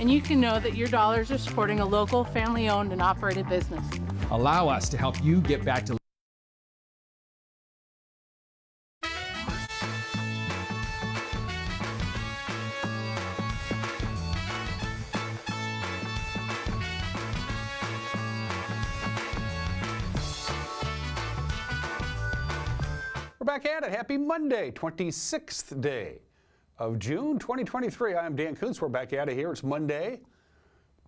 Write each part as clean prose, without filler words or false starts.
and you can know that your dollars are supporting a local, family-owned and operated business. Allow us to help you get back to We're back at it. Happy Monday, 26th day of June 2023. I'm Dan Kuntz. We're back at it here. It's Monday.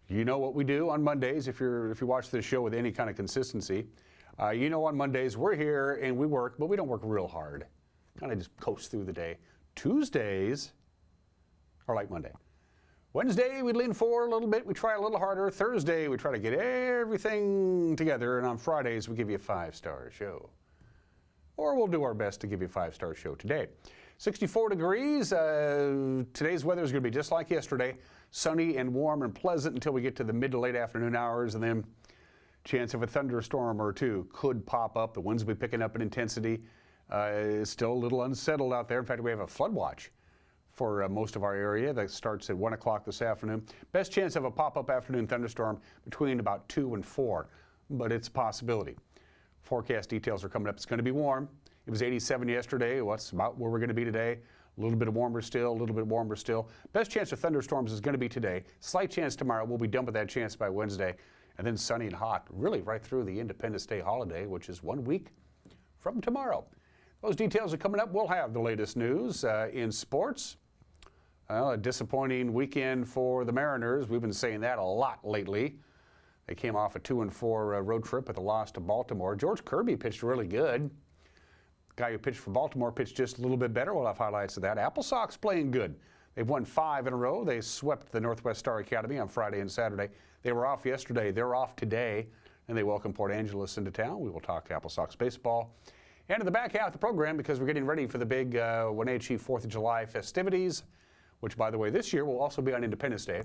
You know what we do on Mondays if you watch this show with any kind of consistency. You know on Mondays we're here and we work, but we don't work real hard. Kind of just coast through the day. Tuesdays are like Monday. Wednesday we lean forward a little bit. We try a little harder. Thursday we try to get everything together. And on Fridays we give you a 5-star show. Or we'll do our best to give you a 5-star show today. 64 degrees. Today's weather is going to be just like yesterday. Sunny and warm and pleasant until we get to the mid to late afternoon hours, and then chance of a thunderstorm or two could pop up. The winds will be picking up in intensity. It's still a little unsettled out there. In fact, we have a flood watch for most of our area that starts at 1 o'clock this afternoon. Best chance of a pop-up afternoon thunderstorm between about 2 and 4, but it's a possibility. Forecast details are coming up. It's going to be warm. It was 87 yesterday. What's about where we're going to be today? A little bit warmer still, a little bit warmer still. Best chance of thunderstorms is going to be today. Slight chance tomorrow. We'll be done with that chance by Wednesday. And then sunny and hot, really right through the Independence Day holiday, which is 1 week from tomorrow. Those details are coming up. We'll have the latest news in sports. A disappointing weekend for the Mariners. We've been saying that a lot lately. They came off a 2-4 road trip with a loss to Baltimore. George Kirby pitched really good. The guy who pitched for Baltimore pitched just a little bit better. We'll have highlights of that. Apple Sox playing good. They've won 5 in a row. They swept the Northwest Star Academy on Friday and Saturday. They were off yesterday. They're off today, and they welcome Port Angeles into town. We will talk Apple Sox baseball. And in the back half of the program, because we're getting ready for the big Wenatchee 4th of July festivities, which, by the way, this year will also be on Independence Day.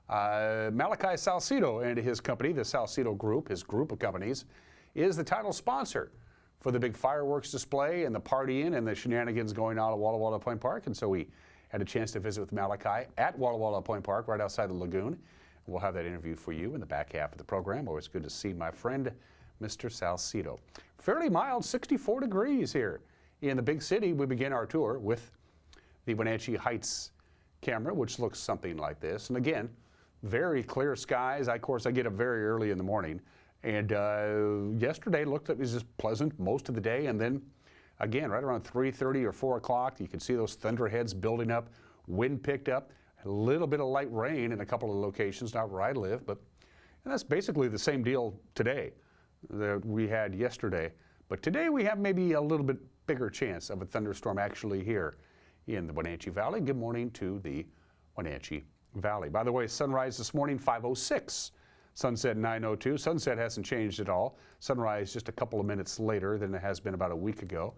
Malachi Salcido and his company, the Salcido Group, his group of companies, is the title sponsor for the big fireworks display and the partying and the shenanigans going on at Walla Walla Point Park. And so we had a chance to visit with Malachi at Walla Walla Point Park, right outside the lagoon. We'll have that interview for you in the back half of the program. Always good to see my friend, Mr. Salcido. Fairly mild, 64 degrees here in the big city. We begin our tour with the Wenatchee Heights camera, which looks something like this. And again, very clear skies. Of course, I get up very early in the morning. And yesterday looked like it was just pleasant most of the day. And then, again, right around 3:30 or 4 o'clock, you could see those thunderheads building up. Wind picked up. A little bit of light rain in a couple of locations, not where I live. And that's basically the same deal today that we had yesterday. But today we have maybe a little bit bigger chance of a thunderstorm actually here in the Wenatchee Valley. Good morning to the Wenatchee Valley. By the way, sunrise this morning, 5:06. Sunset, 9:02. Sunset hasn't changed at all. Sunrise just a couple of minutes later than it has been about a week ago.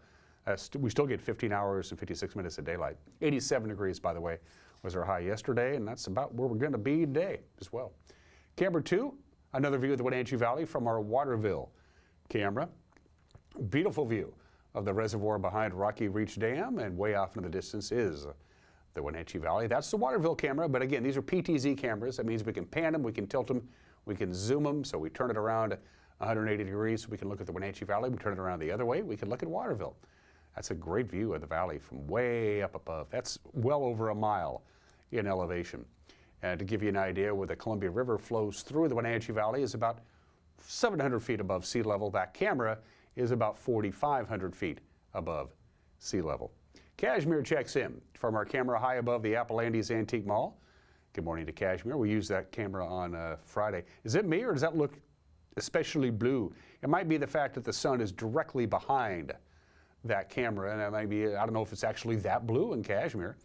We still get 15 hours and 56 minutes of daylight. 87 degrees, by the way, was our high yesterday, and that's about where we're going to be today as well. Camera 2, another view of the Wenatchee Valley from our Waterville camera. Beautiful view of the reservoir behind Rocky Reach Dam, and way off in the distance is the Wenatchee Valley. That's the Waterville camera, but again, these are PTZ cameras. That means we can pan them, we can tilt them, we can zoom them, so we turn it around 180 degrees so we can look at the Wenatchee Valley. We turn it around the other way, we can look at Waterville. That's a great view of the valley from way up above. That's well over a mile in elevation. And to give you an idea, where the Columbia River flows through the Wenatchee Valley is about 700 feet above sea level. That camera is about 4,500 feet above sea level. Kashmir checks in from our camera high above the Appalandies Antique Mall. Good morning to Kashmir. We used that camera on Friday. Is it me, or does that look especially blue? It might be the fact that the sun is directly behind that camera, and it might be, I don't know if it's actually that blue in Kashmir.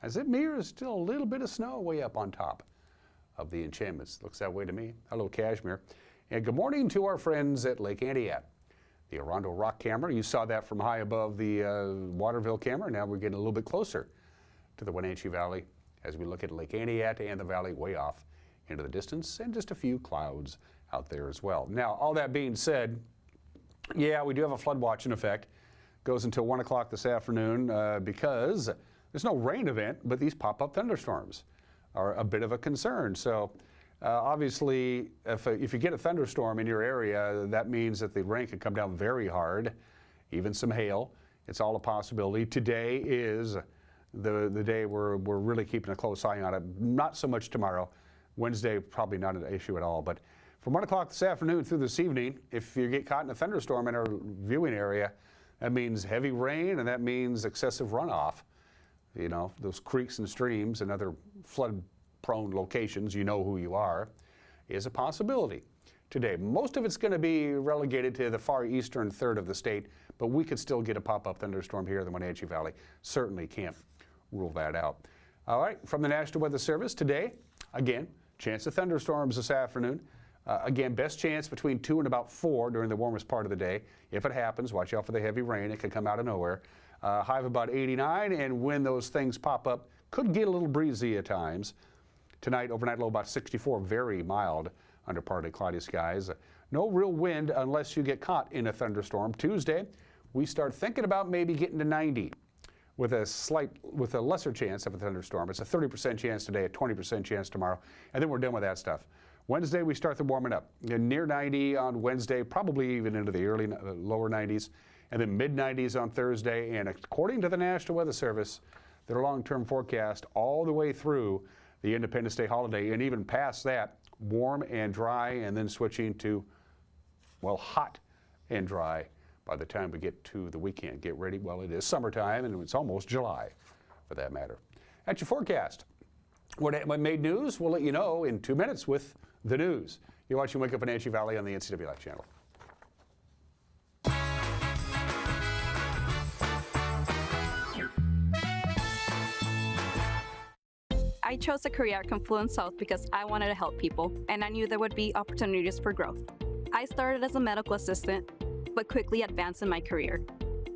Is it me, or is still a little bit of snow way up on top of the enchantments? Looks that way to me. Hello, Kashmir. And good morning to our friends at Lake Antioch. The Arundel Rock camera, you saw that from high above the Waterville camera. Now we're getting a little bit closer to the Wenatchee Valley as we look at Lake Antioch and the valley way off into the distance, and just a few clouds out there as well. Now, all that being said, yeah, we do have a flood watch in effect. Goes until 1 o'clock this afternoon because there's no rain event, but these pop-up thunderstorms are a bit of a concern. So obviously, if you get a thunderstorm in your area, that means that the rain can come down very hard, even some hail. It's all a possibility. Today is the day we're really keeping a close eye on it. Not so much tomorrow. Wednesday, probably not an issue at all. But from 1 o'clock this afternoon through this evening, if you get caught in a thunderstorm in our viewing area, that means heavy rain and that means excessive runoff. You know, those creeks and streams and other flood-prone locations, you know who you are, is a possibility today. Most of it's going to be relegated to the far eastern third of the state, but we could still get a pop-up thunderstorm here in the Wenatchee Valley. Certainly can't rule that out. All right, from the National Weather Service today, again, chance of thunderstorms this afternoon. Again, best chance between 2 and about 4 during the warmest part of the day. If it happens, watch out for the heavy rain. It could come out of nowhere. High of about 89, and when those things pop up, could get a little breezy at times. Tonight, overnight low about 64, very mild under partly cloudy skies. No real wind unless you get caught in a thunderstorm. Tuesday, we start thinking about maybe getting to 90 with a lesser chance of a thunderstorm. It's a 30% chance today, a 20% chance tomorrow, and then we're done with that stuff. Wednesday, we start the warming up. Near 90 on Wednesday, probably even into the early lower 90s, and then mid-90s on Thursday. And according to the National Weather Service, their long-term forecast all the way through the Independence Day holiday, and even past that, warm and dry, and then switching to, well, hot and dry by the time we get to the weekend. Get ready. Well, it is summertime, and it's almost July, for that matter. That's your forecast. What made news, we'll let you know in 2 minutes with the news. You're watching Wake Up Wenatchee Valley on the NCW Life channel. I chose a career at Kuntz South because I wanted to help people, and I knew there would be opportunities for growth. I started as a medical assistant, but quickly advanced in my career.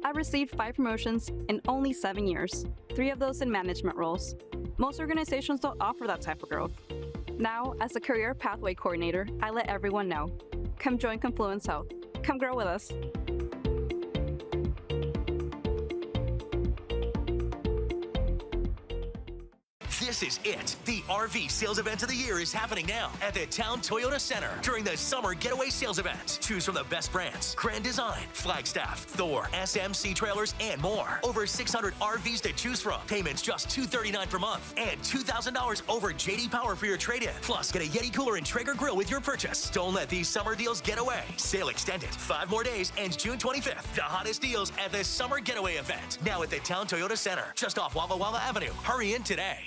I received 5 promotions in only 7 years, 3 of those in management roles. Most organizations don't offer that type of growth. Now, as a career pathway coordinator, I let everyone know. Come join Kuntz South. Come grow with us. This is it. The RV sales event of the year is happening now at the Town Toyota Center during the Summer Getaway Sales Event. Choose from the best brands, Grand Design, Flagstaff, Thor, SMC trailers, and more. Over 600 RVs to choose from. Payments just $239 per month and $2,000 over JD Power for your trade-in. Plus, get a Yeti cooler and Traeger grill with your purchase. Don't let these summer deals get away. Sale extended. 5 more days ends June 25th. The hottest deals at the Summer Getaway Event. Now at the Town Toyota Center, just off Walla Walla Avenue. Hurry in today.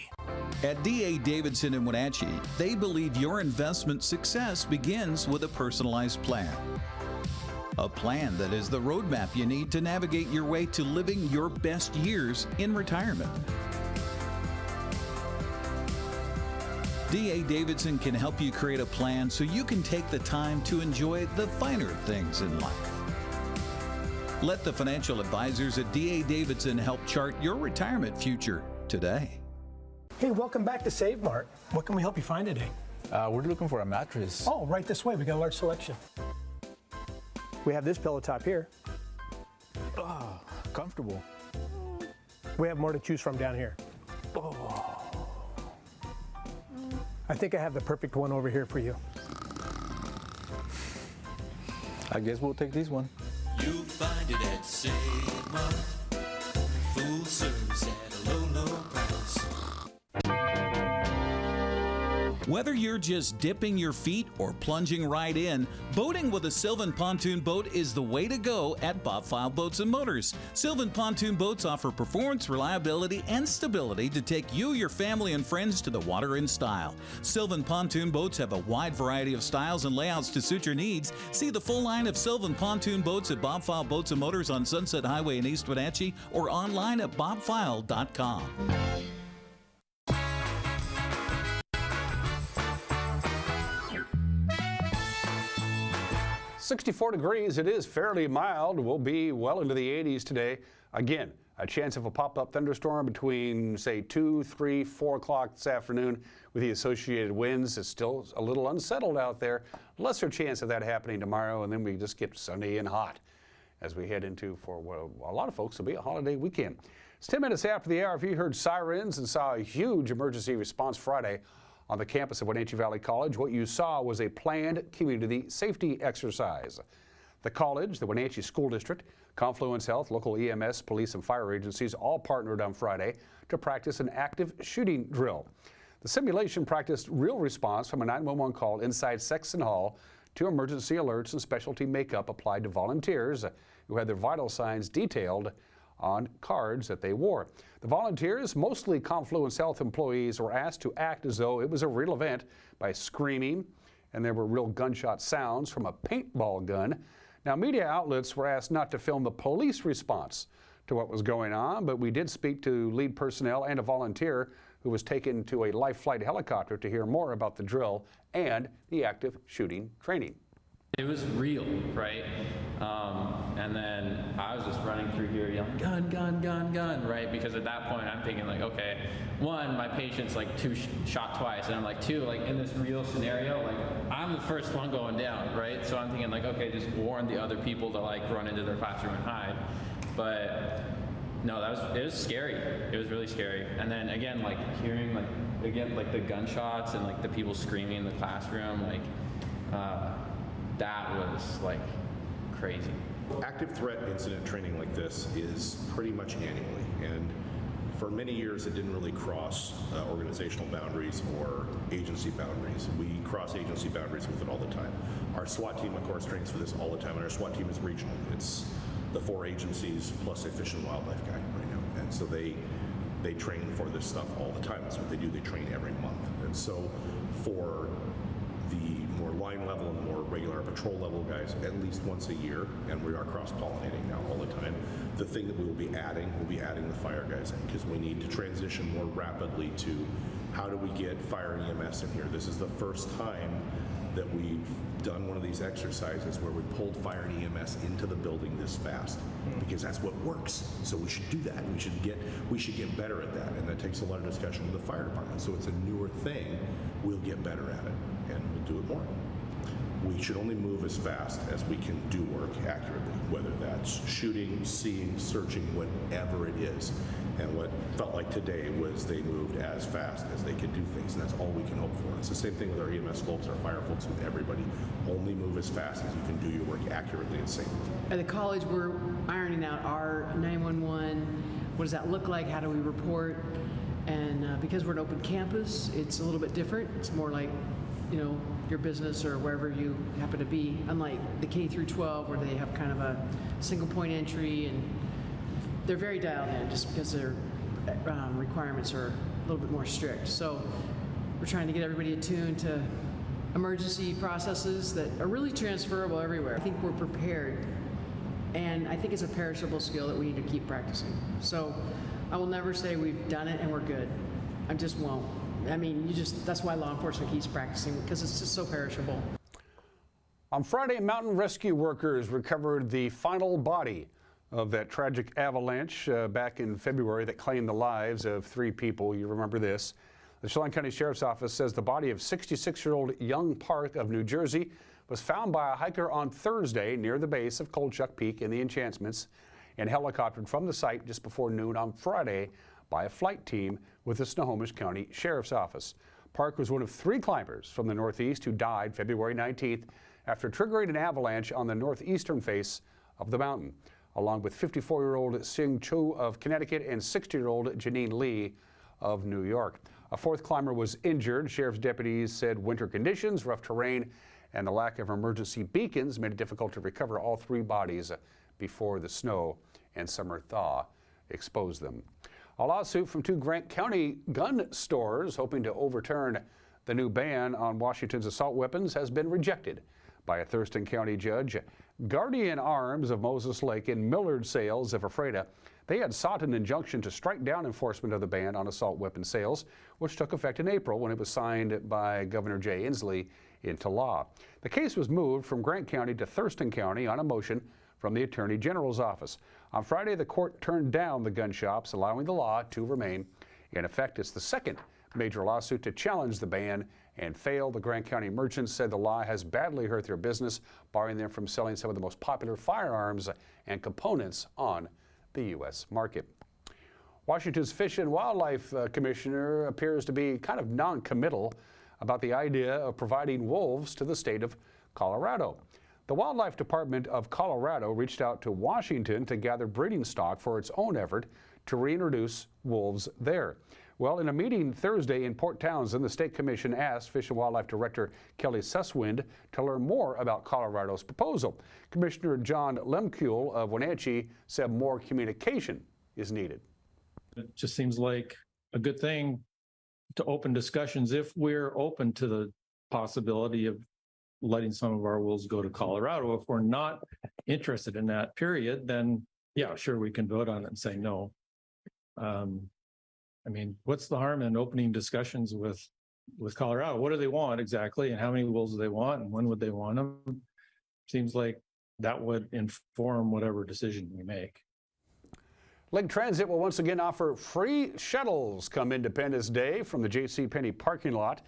At D.A. Davidson in Wenatchee, they believe your investment success begins with a personalized plan. A plan that is the roadmap you need to navigate your way to living your best years in retirement. D.A. Davidson can help you create a plan so you can take the time to enjoy the finer things in life. Let the financial advisors at D.A. Davidson help chart your retirement future today. Hey, welcome back to Save Mart. What can we help you find today? We're looking for a mattress. Oh, right this way. We got a large selection. We have this pillow top here. Oh, comfortable. We have more to choose from down here. Oh. I think I have the perfect one over here for you. I guess we'll take this one. You'll find it at Save Mart. Full service at a low, low price. Whether you're just dipping your feet or plunging right in, boating with a Sylvan pontoon boat is the way to go at Bob File Boats and Motors. Sylvan pontoon boats offer performance, reliability, and stability to take you, your family, and friends to the water in style. Sylvan pontoon boats have a wide variety of styles and layouts to suit your needs. See the full line of Sylvan pontoon boats at Bob File Boats and Motors on Sunset Highway in East Wenatchee or online at bobfile.com. 64 degrees. It is fairly mild. We'll be well into the 80s today. Again, a chance of a pop-up thunderstorm between, say, 2, 3, 4 o'clock this afternoon with the associated winds. It's still a little unsettled out there. Lesser chance of that happening tomorrow, and then we just get sunny and hot as we head into, for what a lot of folks will be a holiday weekend. It's 10 minutes after the hour. If you heard sirens and saw a huge emergency response Friday on the campus of Wenatchee Valley College, what you saw was a planned community safety exercise. The college, the Wenatchee School District, Confluence Health, local EMS, police, and fire agencies all partnered on Friday to practice an active shooting drill. The simulation practiced real response from a 911 call inside Sexton Hall to emergency alerts and specialty makeup applied to volunteers who had their vital signs detailed on cards that they wore. The volunteers, mostly Confluence Health employees, were asked to act as though it was a real event by screaming, and there were real gunshot sounds from a paintball gun. Now, media outlets were asked not to film the police response to what was going on, but we did speak to lead personnel and a volunteer who was taken to a life flight helicopter to hear more about the drill and the active shooting training. It was real, right? And then I was just running through here yelling, gun, gun, gun, gun, right? Because at that point I'm thinking like, okay, one, my patient's like shot twice, and I'm like, two, like in this real scenario, like I'm the first one going down, right? So I'm thinking like, okay, just warn the other people to like run into their classroom and hide. But no, it was scary. It was really scary. And then again, like hearing like the gunshots and like the people screaming in the classroom, like that was like crazy. Active threat incident training like this is pretty much annually, and for many years it didn't really cross organizational boundaries or agency boundaries. We cross agency boundaries with it all the time. Our SWAT team, of course, trains for this all the time, and our SWAT team is regional. It's the 4 agencies plus a fish and wildlife guy right now, and so they train for this stuff all the time. That's what they do. They train every month, and so for the more line level and the more regular patrol level guys, at least once a year, and we are cross-pollinating now all the time. The thing that we'll be adding the fire guys in, because we need to transition more rapidly to how do we get fire and EMS in here. This is the first time that we've done one of these exercises where we pulled fire and EMS into the building this fast, because that's what works. So we should do that. We should get better at that, and that takes a lot of discussion with the fire department. So it's a newer thing. We'll get better at it, and we'll do it more. We should only move as fast as we can do work accurately, whether that's shooting, seeing, searching, whatever it is. And what felt like today was they moved as fast as they could do things, and that's all we can hope for. It's the same thing with our EMS folks, our fire folks, with everybody. Only move as fast as you can do your work accurately and safely. At the college, we're ironing out our 911. What does that look like? How do we report? And because we're an open campus, it's a little bit different. It's more like, you know, your business or wherever you happen to be, unlike the K through 12 where they have kind of a single point entry, and they're very dialed in just because their requirements are a little bit more strict. So we're trying to get everybody attuned to emergency processes that are really transferable everywhere. I think we're prepared, and I think it's a perishable skill that we need to keep practicing. So I will never say we've done it and we're good. I just won't. I mean, that's why law enforcement keeps practicing, because it's just so perishable. On Friday, mountain rescue workers recovered the final body of that tragic avalanche back in February that claimed the lives of 3 people. You remember this. The Chelan County Sheriff's Office says the body of 66-year-old Young Park of New Jersey was found by a hiker on Thursday near the base of Kolchak Peak in the Enchantments and helicoptered from the site just before noon on Friday by a flight team with the Snohomish County Sheriff's Office. Park was one of 3 climbers from the Northeast who died February 19th after triggering an avalanche on the northeastern face of the mountain, along with 54-year-old Sing Chu of Connecticut and 60-year-old Janine Lee of New York. A 4th climber was injured. Sheriff's deputies said winter conditions, rough terrain, and the lack of emergency beacons made it difficult to recover all 3 bodies before the snow and summer thaw exposed them. A lawsuit from 2 Grant County gun stores hoping to overturn the new ban on Washington's assault weapons has been rejected by a Thurston County judge. Guardian Arms of Moses Lake and Millard Sales of Ephrata, they had sought an injunction to strike down enforcement of the ban on assault weapon sales, which took effect in April when it was signed by Governor Jay Inslee into law. The case was moved from Grant County to Thurston County on a motion from the Attorney General's office. On Friday, the court turned down the gun shops, allowing the law to remain in effect. It's the 2nd major lawsuit to challenge the ban and fail. The Grant County merchants said the law has badly hurt their business, barring them from selling some of the most popular firearms and components on the U.S. market. Washington's Fish and Wildlife Commissioner appears to be kind of non-committal about the idea of providing wolves to the state of Colorado. The Wildlife Department of Colorado reached out to Washington to gather breeding stock for its own effort to reintroduce wolves there. Well, in a meeting Thursday in Port Townsend, the State Commission asked Fish and Wildlife Director Kelly Susswind to learn more about Colorado's proposal. Commissioner John Lemkuhl of Wenatchee said more communication is needed. It just seems like a good thing to open discussions if we're open to the possibility of letting some of our wolves go to Colorado. If we're not interested in that period, then yeah, sure, we can vote on it and say no. I mean, what's the harm in opening discussions with Colorado? What do they want exactly, and how many wolves do they want, and when would they want them? Seems like that would inform whatever decision we make. Lake Transit will once again offer free shuttles come Independence Day from the JCPenney parking lot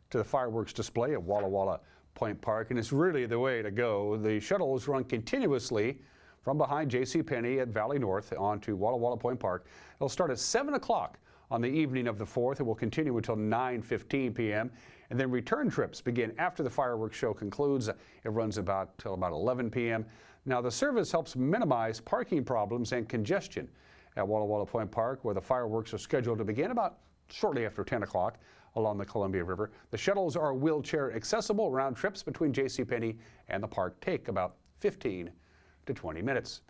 to the fireworks display at Walla Walla Point Park, and it's really the way to go. The shuttles run continuously from behind JCPenney at Valley North onto Walla Walla Point Park. It'll start at 7 o'clock on the evening of the 4th. It will continue until 9:15 p.m. And then return trips begin after the fireworks show concludes. It runs till about 11 p.m. Now, the service helps minimize parking problems and congestion at Walla Walla Point Park, where the fireworks are scheduled to begin about shortly after 10 o'clock along the Columbia River. The shuttles are wheelchair accessible. Round trips between JCPenney and the park take about 15 to 20 minutes.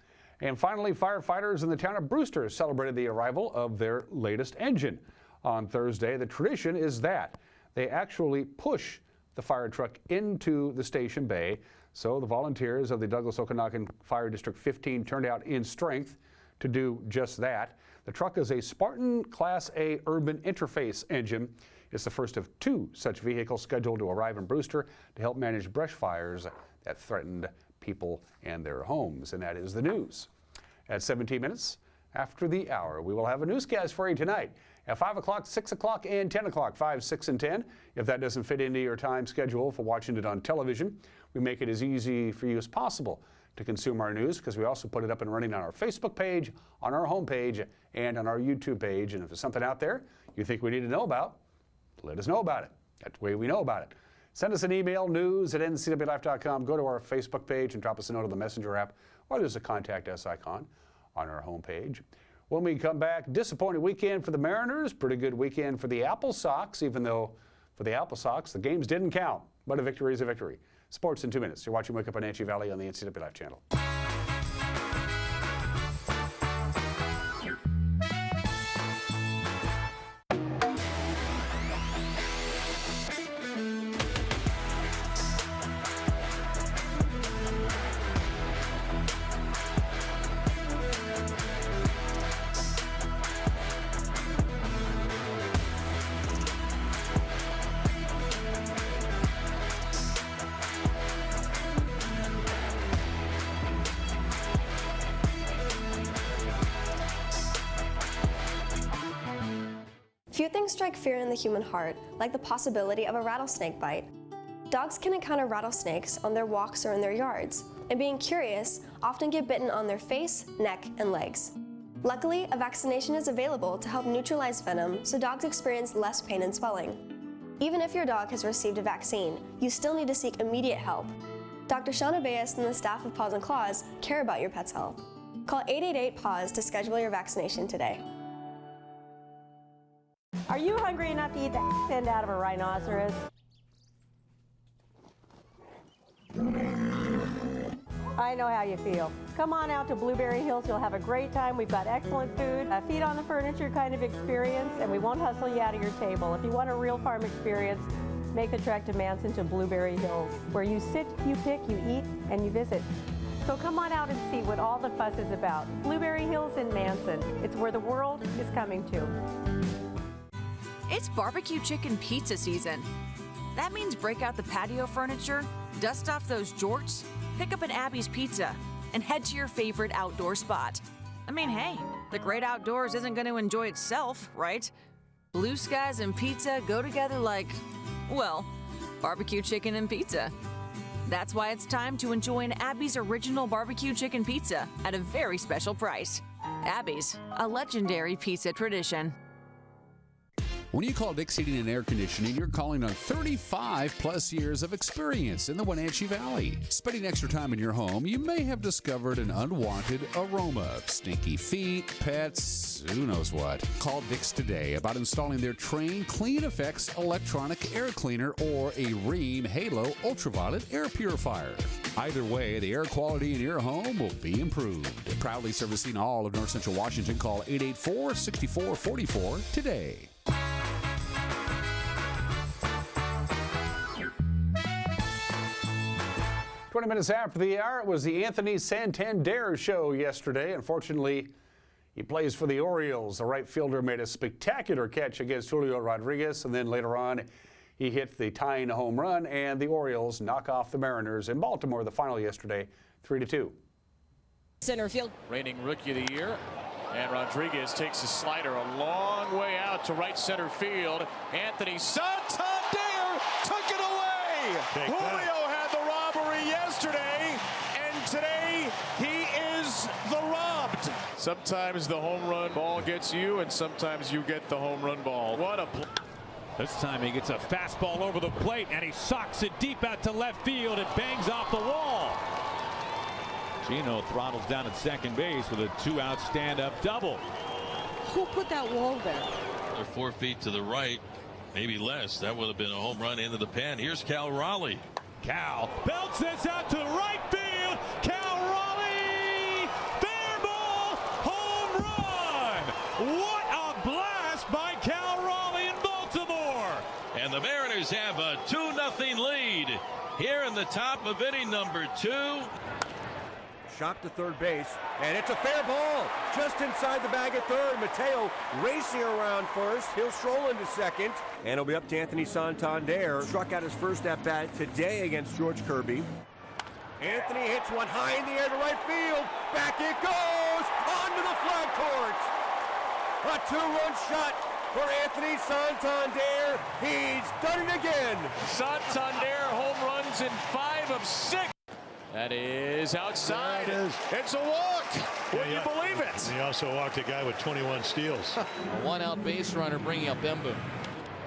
And finally, firefighters in the town of Brewster celebrated the arrival of their latest engine on Thursday. The tradition is that they actually push the fire truck into the station bay. So the volunteers of the Douglas Okanagan Fire District 15 turned out in strength to do just that. The truck is a Spartan Class A urban interface engine. It's the first of 2 such vehicles scheduled to arrive in Brewster to help manage brush fires that threatened people and their homes. And that is the news. At 17 minutes after the hour, we will have a newscast for you tonight at 5 o'clock, 6 o'clock, and 10 o'clock, 5, 6, and 10. If that doesn't fit into your time schedule for watching it on television, we make it as easy for you as possible to consume our news, because we also put it up and running on our Facebook page, on our homepage, and on our YouTube page. And if there's something out there you think we need to know about, let us know about it. That's the way we know about it. Send us an email, news@ncwlife.com. Go to our Facebook page and drop us a note on the Messenger app, or there's a Contact Us icon on our homepage. When we come back, disappointing weekend for the Mariners, pretty good weekend for the Apple Sox, even though for the Apple Sox, the games didn't count, but a victory is a victory. Sports in 2 minutes. You're watching Wake Up on Wenatchee Valley on the NCW Life channel. Few things strike fear in the human heart, like the possibility of a rattlesnake bite. Dogs can encounter rattlesnakes on their walks or in their yards, and being curious, often get bitten on their face, neck, and legs. Luckily, a vaccination is available to help neutralize venom so dogs experience less pain and swelling. Even if your dog has received a vaccine, you still need to seek immediate help. Dr. Shauna Bayes and the staff of Paws and Claws care about your pet's health. Call 888-PAWS to schedule your vaccination today. Are you hungry enough to eat the end out of a rhinoceros? I know how you feel. Come on out to Blueberry Hills. You'll have a great time. We've got excellent food, a feet on the furniture kind of experience, and we won't hustle you out of your table. If you want a real farm experience, make the trek to Manson to Blueberry Hills, where you sit, you pick, you eat, and you visit. So come on out and see what all the fuss is about. Blueberry Hills in Manson. It's where the world is coming to. It's barbecue chicken pizza season. That means break out the patio furniture, dust off those jorts, pick up an Abby's Pizza, and head to your favorite outdoor spot. I mean, hey, the great outdoors isn't going to enjoy itself, right? Blue skies and pizza go together like, well, barbecue chicken and pizza. That's why it's time to enjoy an Abby's original barbecue chicken pizza at a very special price. Abby's, a legendary pizza tradition. When you call Dick's Heating and Air Conditioning, you're calling on 35 plus years of experience in the Wenatchee Valley. Spending extra time in your home, you may have discovered an unwanted aroma. Stinky feet, pets, who knows what. Call Dick's today about installing their Train Clean Effects electronic air cleaner or a Rheem Halo ultraviolet air purifier. Either way, the air quality in your home will be improved. Proudly servicing all of North Central Washington, call 884-6444 today. 20 minutes after the hour, it was the Anthony Santander show yesterday. Unfortunately, he plays for the Orioles. The right fielder made a spectacular catch against Julio Rodriguez, and then later on, he hit the tying home run, and the Orioles knock off the Mariners in Baltimore. The final yesterday, 3-2. Center field. Reigning Rookie of the Year. And Rodriguez takes a slider a long way out to right center field. Anthony Santander took it away. Julio had the robbery yesterday, and today he is the robbed. Sometimes the home run ball gets you, and sometimes you get the home run ball. What a play. This time he gets a fastball over the plate, and he socks it deep out to left field. It bangs off the wall. Gino throttles down at second base with a 2-out stand-up double. Who put that wall there? They're 4 feet to the right, maybe less. That would have been a home run into the pen. Here's Cal Raleigh. Cal belts this out to right field. Cal Raleigh, fair ball, home run. What a blast by Cal Raleigh in Baltimore. And the Mariners have a 2-0 lead here in the top of inning number 2. Shot to third base, and it's a fair ball just inside the bag at third. Mateo racing around first. He'll stroll into second, and it'll be up to Anthony Santander. Struck out his first at-bat today against George Kirby. Anthony hits one high in the air to right field. Back it goes, onto the flag court. A 2-run shot for Anthony Santander. He's done it again. Santander home runs in 5 of 6. That is outside. Yeah, it is. It's a walk. Would you believe it? He also walked a guy with 21 steals. A one-out base runner bringing up Bemboom.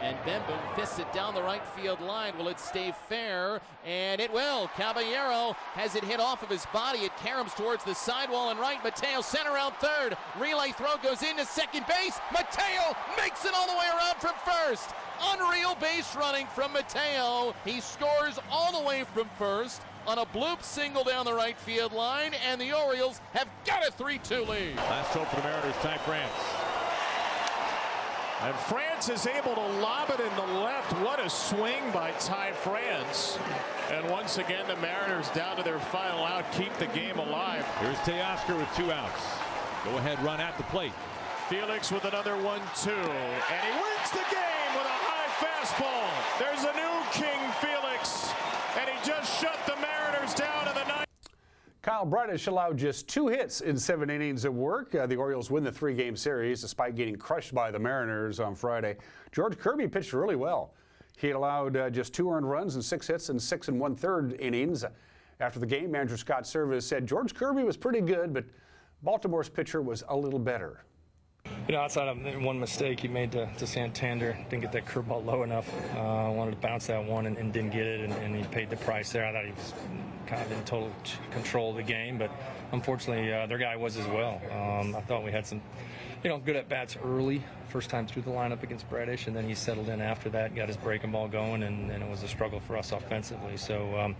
And Bemboom fists it down the right field line. Will it stay fair? And it will. Caballero has it hit off of his body. It caroms towards the sidewall and right. Mateo center out third. Relay throw goes into second base. Mateo makes it all the way around from first. Unreal base running from Mateo. He scores all the way from first on a bloop single down the right field line, and the Orioles have got a 3-2 lead. Last hope for the Mariners, Ty France. And France is able to lob it in the left. What a swing by Ty France. And once again, the Mariners down to their final out, keep the game alive. Here's Teoscar with 2 outs. Go ahead, run at the plate. Felix with another 1-2. And he wins the game with a high fastball. There's a new King Felix. And he just shut the Mariners down in the ninth. Kyle Bradish allowed just 2 hits in 7 innings of work. The Orioles win the 3-game series despite getting crushed by the Mariners on Friday. George Kirby pitched really well. He allowed just 2 earned runs and 6 hits in 6 1/3 innings. After the game, manager Scott Service said George Kirby was pretty good, but Baltimore's pitcher was a little better. You know, outside of one mistake he made to Santander, didn't get that curveball low enough. Wanted to bounce that one and didn't get it, and he paid the price there. I thought he was kind of in total control of the game, but unfortunately their guy was as well. I thought we had some, good at-bats early, first time through the lineup against Bradish, and then he settled in after that, got his breaking ball going, and it was a struggle for us offensively. So,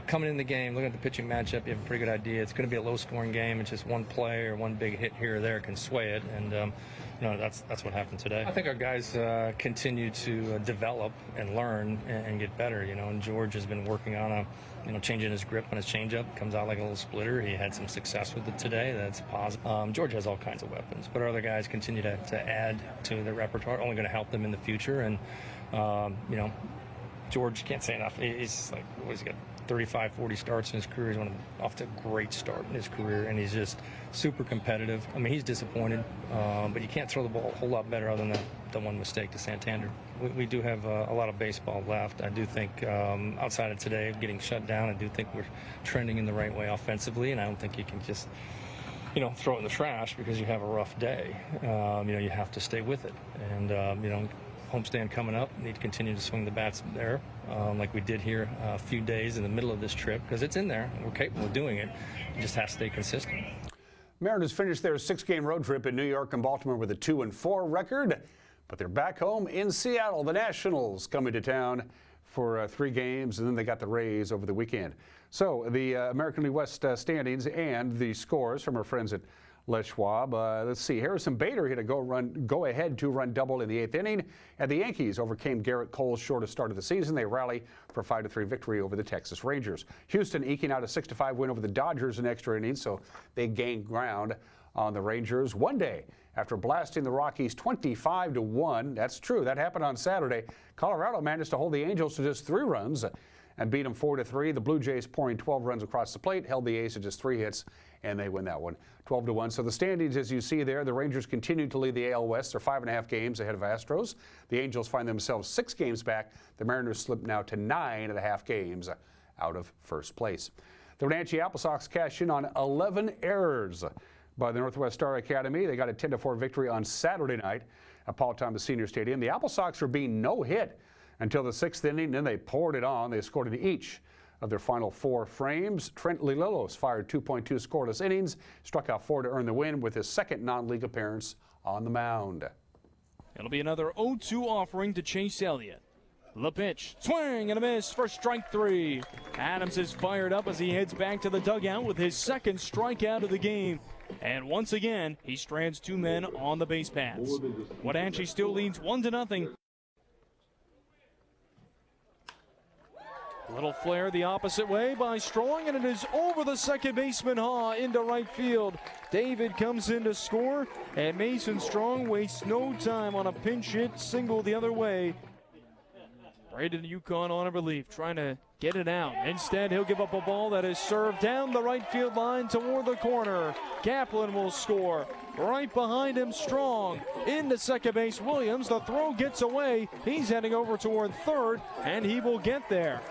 coming in the game, looking at the pitching matchup, you have a pretty good idea. It's going to be a low-scoring game. It's just one play or one big hit here or there can sway it, and that's what happened today. I think our guys continue to develop and learn and get better. And George has been working on changing his grip on his changeup. Comes out like a little splitter. He had some success with it today. That's positive. George has all kinds of weapons, but our other guys continue to add to their repertoire. Only going to help them in the future, and George can't say enough. He's like, he's got 35, 40 starts in his career. He's off to a great start in his career, and he's just super competitive. I mean, he's disappointed, but you can't throw the ball a whole lot better other than the one mistake to Santander. We do have a lot of baseball left. I do think outside of today getting shut down, I do think we're trending in the right way offensively, and I don't think you can just throw it in the trash because you have a rough day. You have to stay with it. And, homestand coming up, need to continue to swing the bats there like we did here a few days in the middle of this trip, because it's in there. We're capable of doing it. You just have to stay consistent. Mariners finished their 6-game road trip in New York and Baltimore with a 2-4 record, but they're back home in Seattle. The Nationals coming to town for 3 games, and then they got the Rays over the weekend. So the American League West standings and the scores from our friends at Les Schwab. Let's see. Harrison Bader hit a go-ahead 2-run double in the 8th inning, and the Yankees overcame Garrett Cole's shortest start of the season. They rally for a 5-3 victory over the Texas Rangers. Houston eking out a 6-5 win over the Dodgers in extra innings, so they gained ground on the Rangers one day after blasting the Rockies 25-1. That's true. That happened on Saturday. Colorado managed to hold the Angels to just 3 runs and beat them 4-3. The Blue Jays, pouring 12 runs across the plate, held the A's to just 3 hits, and they win that one 12-1. So the standings, as you see there, the Rangers continue to lead the AL West. They're 5.5 games ahead of Astros. The Angels find themselves 6 games back. The Mariners slip now to 9.5 games out of first place. The Wenatchee Apple Sox cash in on 11 errors by the Northwest Star Academy. They got a 10-4 victory on Saturday night at Paul Thomas Senior Stadium. The Apple Sox were being no-hit until the 6th inning, then they poured it on. They scored in each of their final 4 frames. Trent Lililos fired 2.2 scoreless innings, struck out 4 to earn the win with his 2nd non-league appearance on the mound. It'll be another 0-2 offering to Chase Elliott. The pitch, swing and a miss for strike 3. Adams is fired up as he heads back to the dugout with his 2nd strikeout of the game. And once again, he strands 2 men on the base paths. Wenatchee still leads 1-0. Little flare the opposite way by Strong, and it is over the second baseman Haw into right field. David comes in to score, and Mason Strong wastes no time on a pinch hit single the other way. Braden Yukon on a relief, trying to get it out. Instead, he'll give up a ball that is served down the right field line toward the corner. Kaplan will score. Right behind him, Strong. Into second base, Williams. The throw gets away. He's heading over toward third, and he will get there.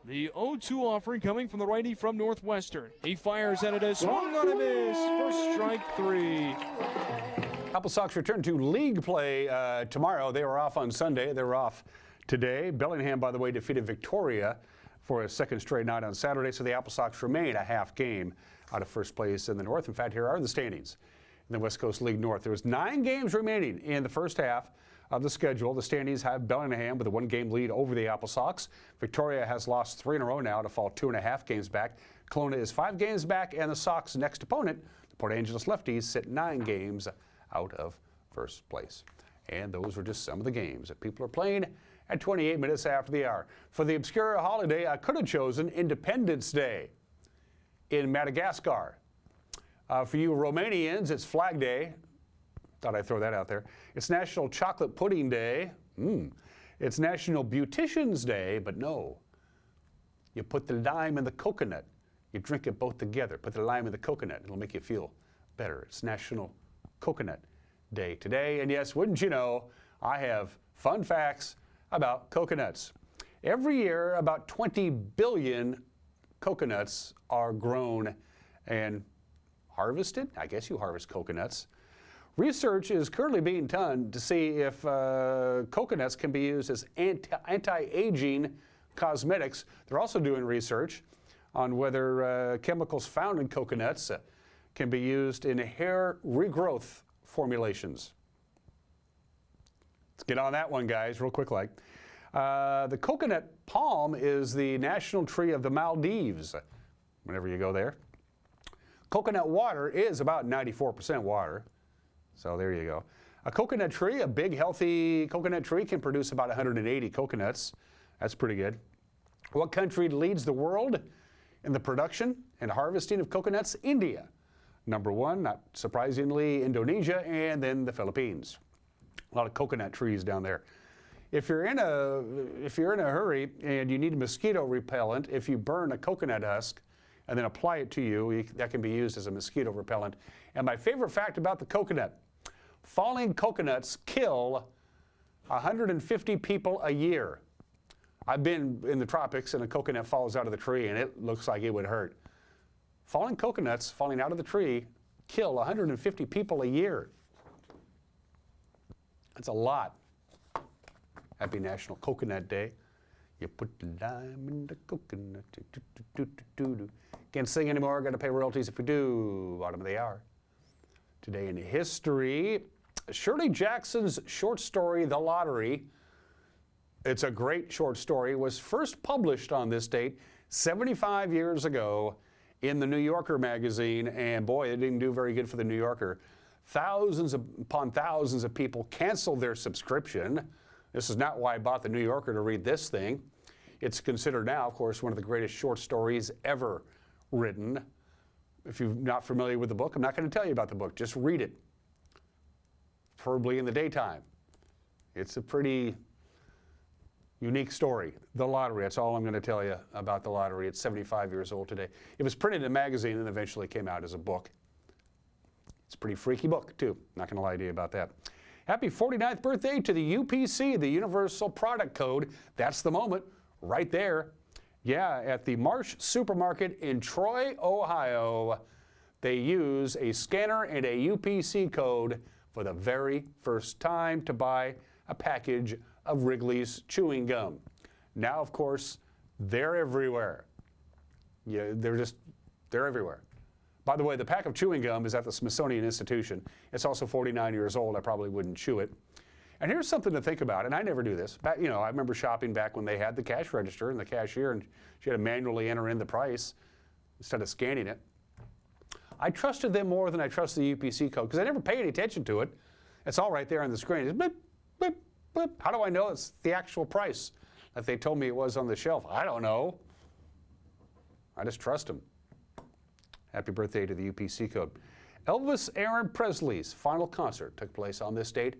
The 0-2 offering coming from the righty from Northwestern. He fires and it is swung on a miss for strike 3. Apple Sox return to league play tomorrow. They were off on Sunday. They were off today. Bellingham, by the way, defeated Victoria for a 2nd straight night on Saturday, so the Apple Sox remain a half game out of first place in the North. In fact, here are the standings in the West Coast League North. There was 9 games remaining in the first half of the schedule. The standings have Bellingham with a 1-game lead over the Apple Sox. Victoria has lost 3 in a row now to fall 2.5 games back. Kelowna is 5 games back, and the Sox' next opponent, the Port Angeles Lefties, sit 9 games out of first place. And those were just some of the games that people are playing at 28 minutes after the hour. For the obscure holiday, I could have chosen Independence Day in Madagascar. For you Romanians, it's Flag Day. Thought I'd throw that out there. It's National Chocolate Pudding Day. It's National Beautician's Day, but no. You put the lime in the coconut. You drink it both together. Put the lime in the coconut. It'll make you feel better. It's National Coconut Day today. And yes, wouldn't you know, I have fun facts about coconuts. Every year, about 20 billion coconuts are grown and harvested. I guess you harvest coconuts. Research is currently being done to see if coconuts can be used as anti-aging cosmetics. They're also doing research on whether chemicals found in coconuts can be used in hair regrowth formulations. Let's get on that one, guys, real quick like. The coconut palm is the national tree of the Maldives, whenever you go there. Coconut water is about 94% water. So there you go. A coconut tree, a big, healthy coconut tree, can produce about 180 coconuts. That's pretty good. What country leads the world in the production and harvesting of coconuts? India. Number 1, not surprisingly, Indonesia, and then the Philippines. A lot of coconut trees down there. If you're in a hurry and you need mosquito repellent, if you burn a coconut husk and then apply it to you, that can be used as a mosquito repellent. And my favorite fact about the coconut: falling coconuts kill 150 people a year. I've been in the tropics and a coconut falls out of the tree and it looks like it would hurt. falling coconuts falling out of the tree kill 150 people a year. That's a lot. Happy National Coconut Day. You put the lime in the coconut. Can't sing anymore, got to pay royalties if we do. Bottom of the hour. Today in history, Shirley Jackson's short story, The Lottery. It's a great short story. It was first published on this date 75 years ago in the New Yorker magazine, and boy, it didn't do very good for the New Yorker. Thousands upon thousands of people canceled their subscription. This is not why I bought the New Yorker to read this thing. It's considered now, of course, one of the greatest short stories ever written. If you're not familiar with the book, I'm not going to tell you about the book. Just read it, preferably in the daytime. It's a pretty unique story. The Lottery, that's all I'm going to tell you about The Lottery. It's 75 years old today. It was printed in a magazine and eventually came out as a book. It's a pretty freaky book, too. Not going to lie to you about that. Happy 49th birthday to the UPC, the Universal Product Code. That's the moment right there. Yeah, at the Marsh Supermarket in Troy, Ohio, they use a scanner and a UPC code for the very first time to buy a package of Wrigley's chewing gum. Now, of course, they're everywhere. Yeah, they're everywhere. By the way, the pack of chewing gum is at the Smithsonian Institution. It's also 49 years old. I probably wouldn't chew it. And here's something to think about, and I never do this. Back, I remember shopping back when they had the cash register and the cashier, and she had to manually enter in the price instead of scanning it. I trusted them more than I trust the UPC code because I never pay any attention to it. It's all right there on the screen. It's blip, blip, blip. How do I know it's the actual price that they told me it was on the shelf? I don't know. I just trust them. Happy birthday to the UPC code. Elvis Aaron Presley's final concert took place on this date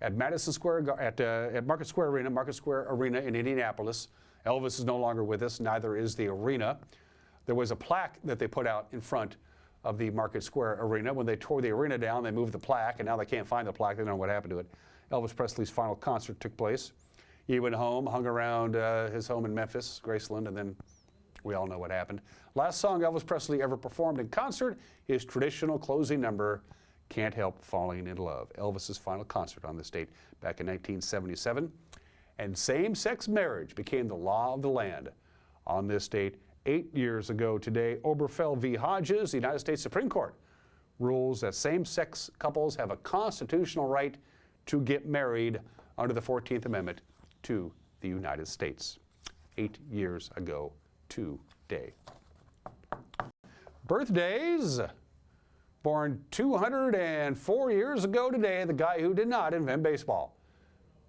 at Madison Square at Market Square Arena in Indianapolis. Elvis is no longer with us. Neither is the arena. There was a plaque that they put out in front of the Market Square Arena. When they tore the arena down, they moved the plaque, and now they can't find the plaque. They don't know what happened to it. Elvis Presley's final concert took place. He went home, hung around his home in Memphis, Graceland, and then we all know what happened. Last song Elvis Presley ever performed in concert, his traditional closing number, Can't Help Falling in Love. Elvis's final concert on this date back in 1977. And same-sex marriage became the law of the land on this date 8 years ago today. Oberfeld v. Hodges, the United States Supreme Court, rules that same-sex couples have a constitutional right to get married under the 14th Amendment to the United States. 8 years ago today. Birthdays. Born 204 years ago today, the guy who did not invent baseball.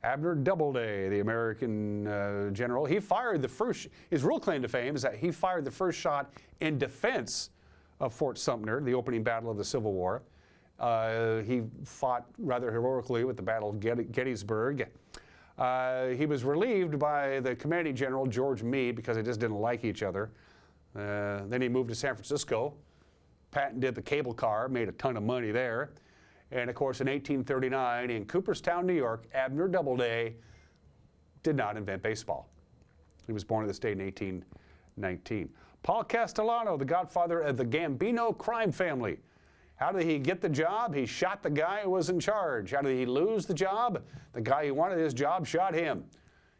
Abner Doubleday, the American general. He fired the first, his real claim to fame is that he fired the first shot in defense of Fort Sumter, the opening battle of the Civil War. He fought rather heroically with the Battle of Gettysburg. He was relieved by the commanding general, George Meade, because they just didn't like each other. Then he moved to San Francisco, patented the cable car, made a ton of money there. And of course, in 1839, in Cooperstown, New York, Abner Doubleday did not invent baseball. He was born in the state in 1819. Paul Castellano, the godfather of the Gambino crime family. How did he get the job? He shot the guy who was in charge. How did he lose the job? The guy who wanted his job shot him.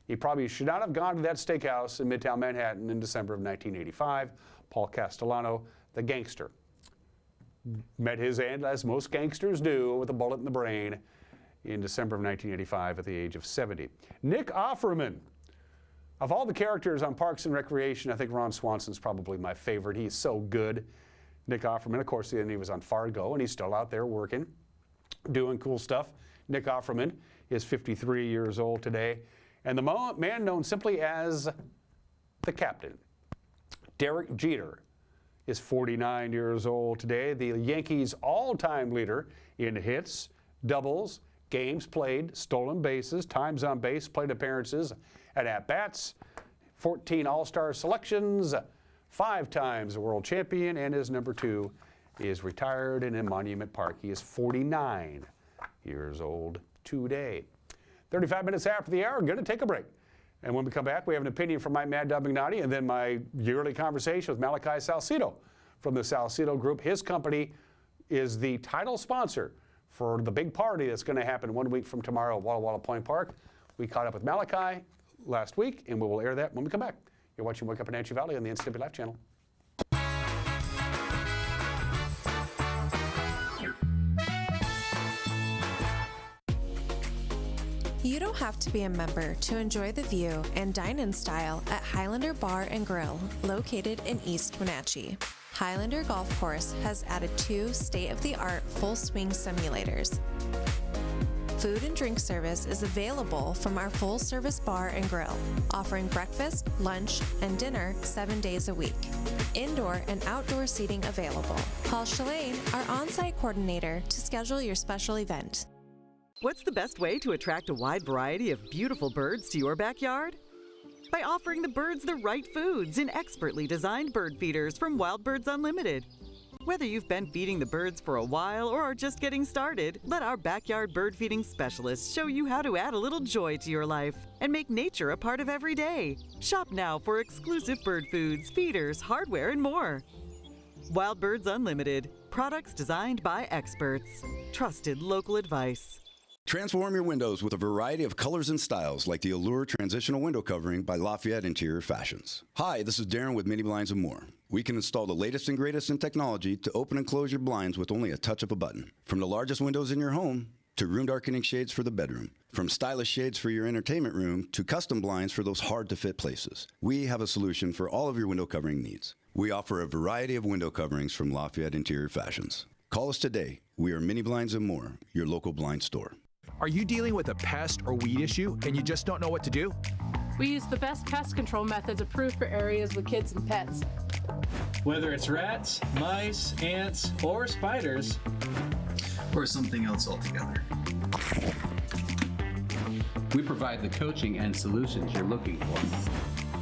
He probably should not have gone to that steakhouse in Midtown Manhattan in December of 1985. Paul Castellano, the gangster, met his end, as most gangsters do, with a bullet in the brain in December of 1985 at the age of 70. Nick Offerman. Of all the characters on Parks and Recreation, I think Ron Swanson's probably my favorite. He's so good. Nick Offerman, of course, then he was on Fargo, and he's still out there working, doing cool stuff. Nick Offerman is 53 years old today. And the man known simply as the Captain, Derek Jeter, is 49 years old today. The Yankees' all-time leader in hits, doubles, games played, stolen bases, times on base, plate appearances, and at-bats, 14 All-Star selections, 5 times a world champion, and his number 2 is retired and in Monument Park. He is 49 years old today. 35 minutes after the hour, going to take a break. And when we come back, we have an opinion from my Mad Dog McNaughty and then my yearly conversation with Malachi Salcido from the Salcedo Group. His company is the title sponsor for the big party that's going to happen 1 week from tomorrow at Walla Walla Point Park. We caught up with Malachi last week, and we will air that when we come back. You're watching Wake Up in Wenatchee Valley on the NCW Life channel. You don't have to be a member to enjoy the view and dine in style at Highlander Bar and Grill, located in East Wenatchee. Highlander Golf Course has added 2 state-of-the-art full-swing simulators. Food and drink service is available from our full-service bar and grill, offering breakfast, lunch, and dinner 7 days a week. Indoor and outdoor seating available. Call Shalane, our on-site coordinator, to schedule your special event. What's the best way to attract a wide variety of beautiful birds to your backyard? By offering the birds the right foods in expertly designed bird feeders from Wild Birds Unlimited. Whether you've been feeding the birds for a while or are just getting started, let our backyard bird feeding specialists show you how to add a little joy to your life and make nature a part of every day. Shop now for exclusive bird foods, feeders, hardware, and more. Wild Birds Unlimited. Products designed by experts. Trusted local advice. Transform your windows with a variety of colors and styles like the Allure Transitional Window Covering by Lafayette Interior Fashions. Hi, this is Darren with Mini Blinds and More. We can install the latest and greatest in technology to open and close your blinds with only a touch of a button. From the largest windows in your home to room darkening shades for the bedroom. From stylish shades for your entertainment room to custom blinds for those hard-to-fit places. We have a solution for all of your window covering needs. We offer a variety of window coverings from Lafayette Interior Fashions. Call us today. We are Mini Blinds and More, your local blind store. Are you dealing with a pest or weed issue and you just don't know what to do? We use the best pest control methods approved for areas with kids and pets. Whether it's rats, mice, ants, or spiders, or something else altogether. We provide the coaching and solutions you're looking for.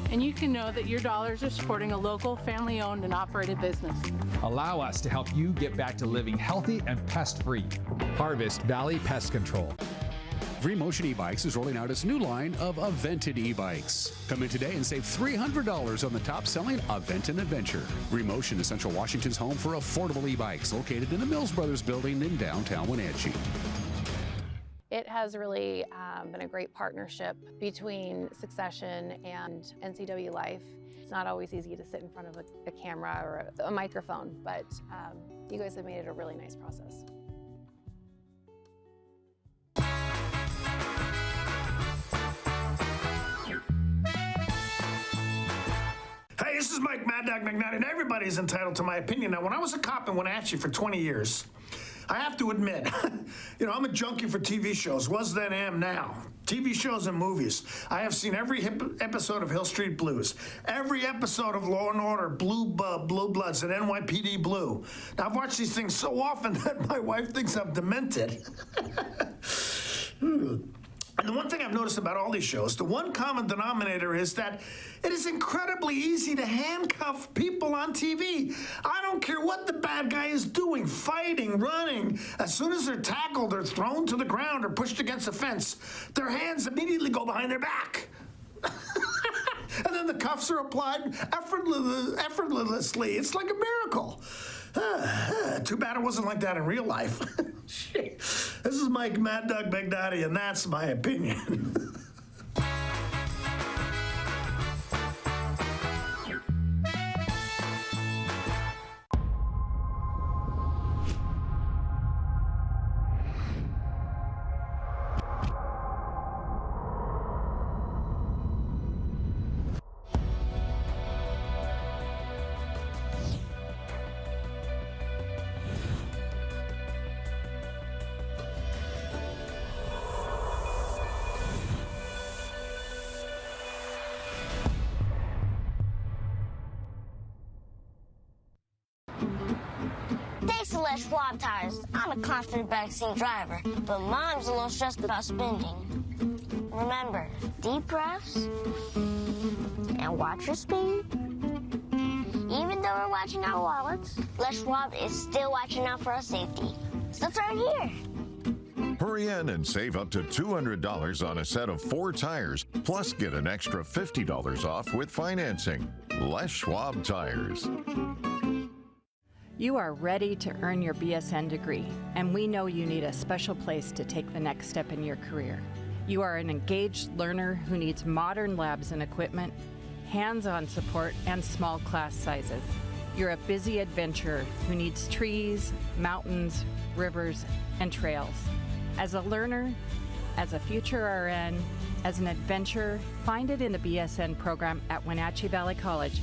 And you can know that your dollars are supporting a local, family-owned and operated business. Allow us to help you get back to living healthy and pest-free. Harvest Valley Pest Control. VreeMotion e-bikes is rolling out its new line of Aventon e-bikes. Come in today and save $300 on the top-selling Aventon Adventure. VreeMotion is Central Washington's home for affordable e-bikes, located in the Mills Brothers building in downtown Wenatchee. It has really been a great partnership between Succession and NCW Life. It's not always easy to sit in front of a camera or a microphone, but you guys have made it a really nice process. Hey, this is Mike Mad Dog McNally, and everybody's entitled to my opinion. Now, when I was a cop in Wenatchee for 20 years, I have to admit, I'm a junkie for TV shows, was then, am now. TV shows and movies. I have seen every episode of Hill Street Blues, every episode of Law & Order, Blue Bloods, and NYPD Blue. Now, I've watched these things so often that my wife thinks I'm demented. And the one thing I've noticed about all these shows, the one common denominator is that it is incredibly easy to handcuff people on TV. I don't care what the bad guy is doing, fighting, running. As soon as they're tackled or thrown to the ground or pushed against a fence, their hands immediately go behind their back. And then the cuffs are applied effortlessly. It's like a miracle. Too bad it wasn't like that in real life. This is Mike Mad Dog Big Daddy, and that's my opinion. Thanks to Les Schwab Tires, I'm a confident backseat driver, but Mom's a little stressed about spending. Remember, deep breaths and watch your speed. Even though we're watching our wallets, Les Schwab is still watching out for our safety. So turn here. Hurry in and save up to $200 on a set of 4 tires, plus get an extra $50 off with financing. Les Schwab Tires. You are ready to earn your BSN degree, and we know you need a special place to take the next step in your career. You are an engaged learner who needs modern labs and equipment, hands-on support, and small class sizes. You're a busy adventurer who needs trees, mountains, rivers, and trails. As a learner, as a future RN, as an adventurer, find it in the BSN program at Wenatchee Valley College.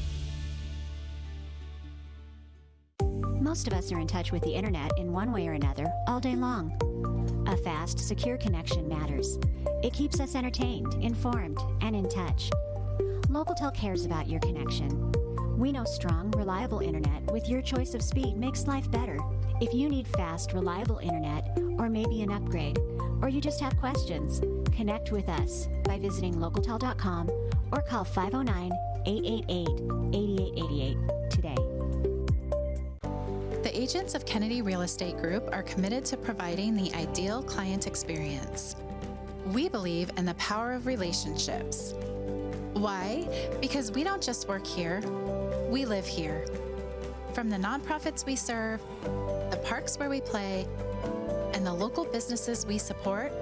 Most of us are in touch with the internet in one way or another all day long. A fast, secure connection matters. It keeps us entertained, informed, and in touch. LocalTel cares about your connection. We know strong, reliable internet with your choice of speed makes life better. If you need fast, reliable internet, or maybe an upgrade, or you just have questions, connect with us by visiting localtel.com or call 509-888-8888 today. The agents of Kennedy Real Estate Group are committed to providing the ideal client experience. We believe in the power of relationships. Why? Because we don't just work here, we live here. From the nonprofits we serve, the parks where we play, and the local businesses we support,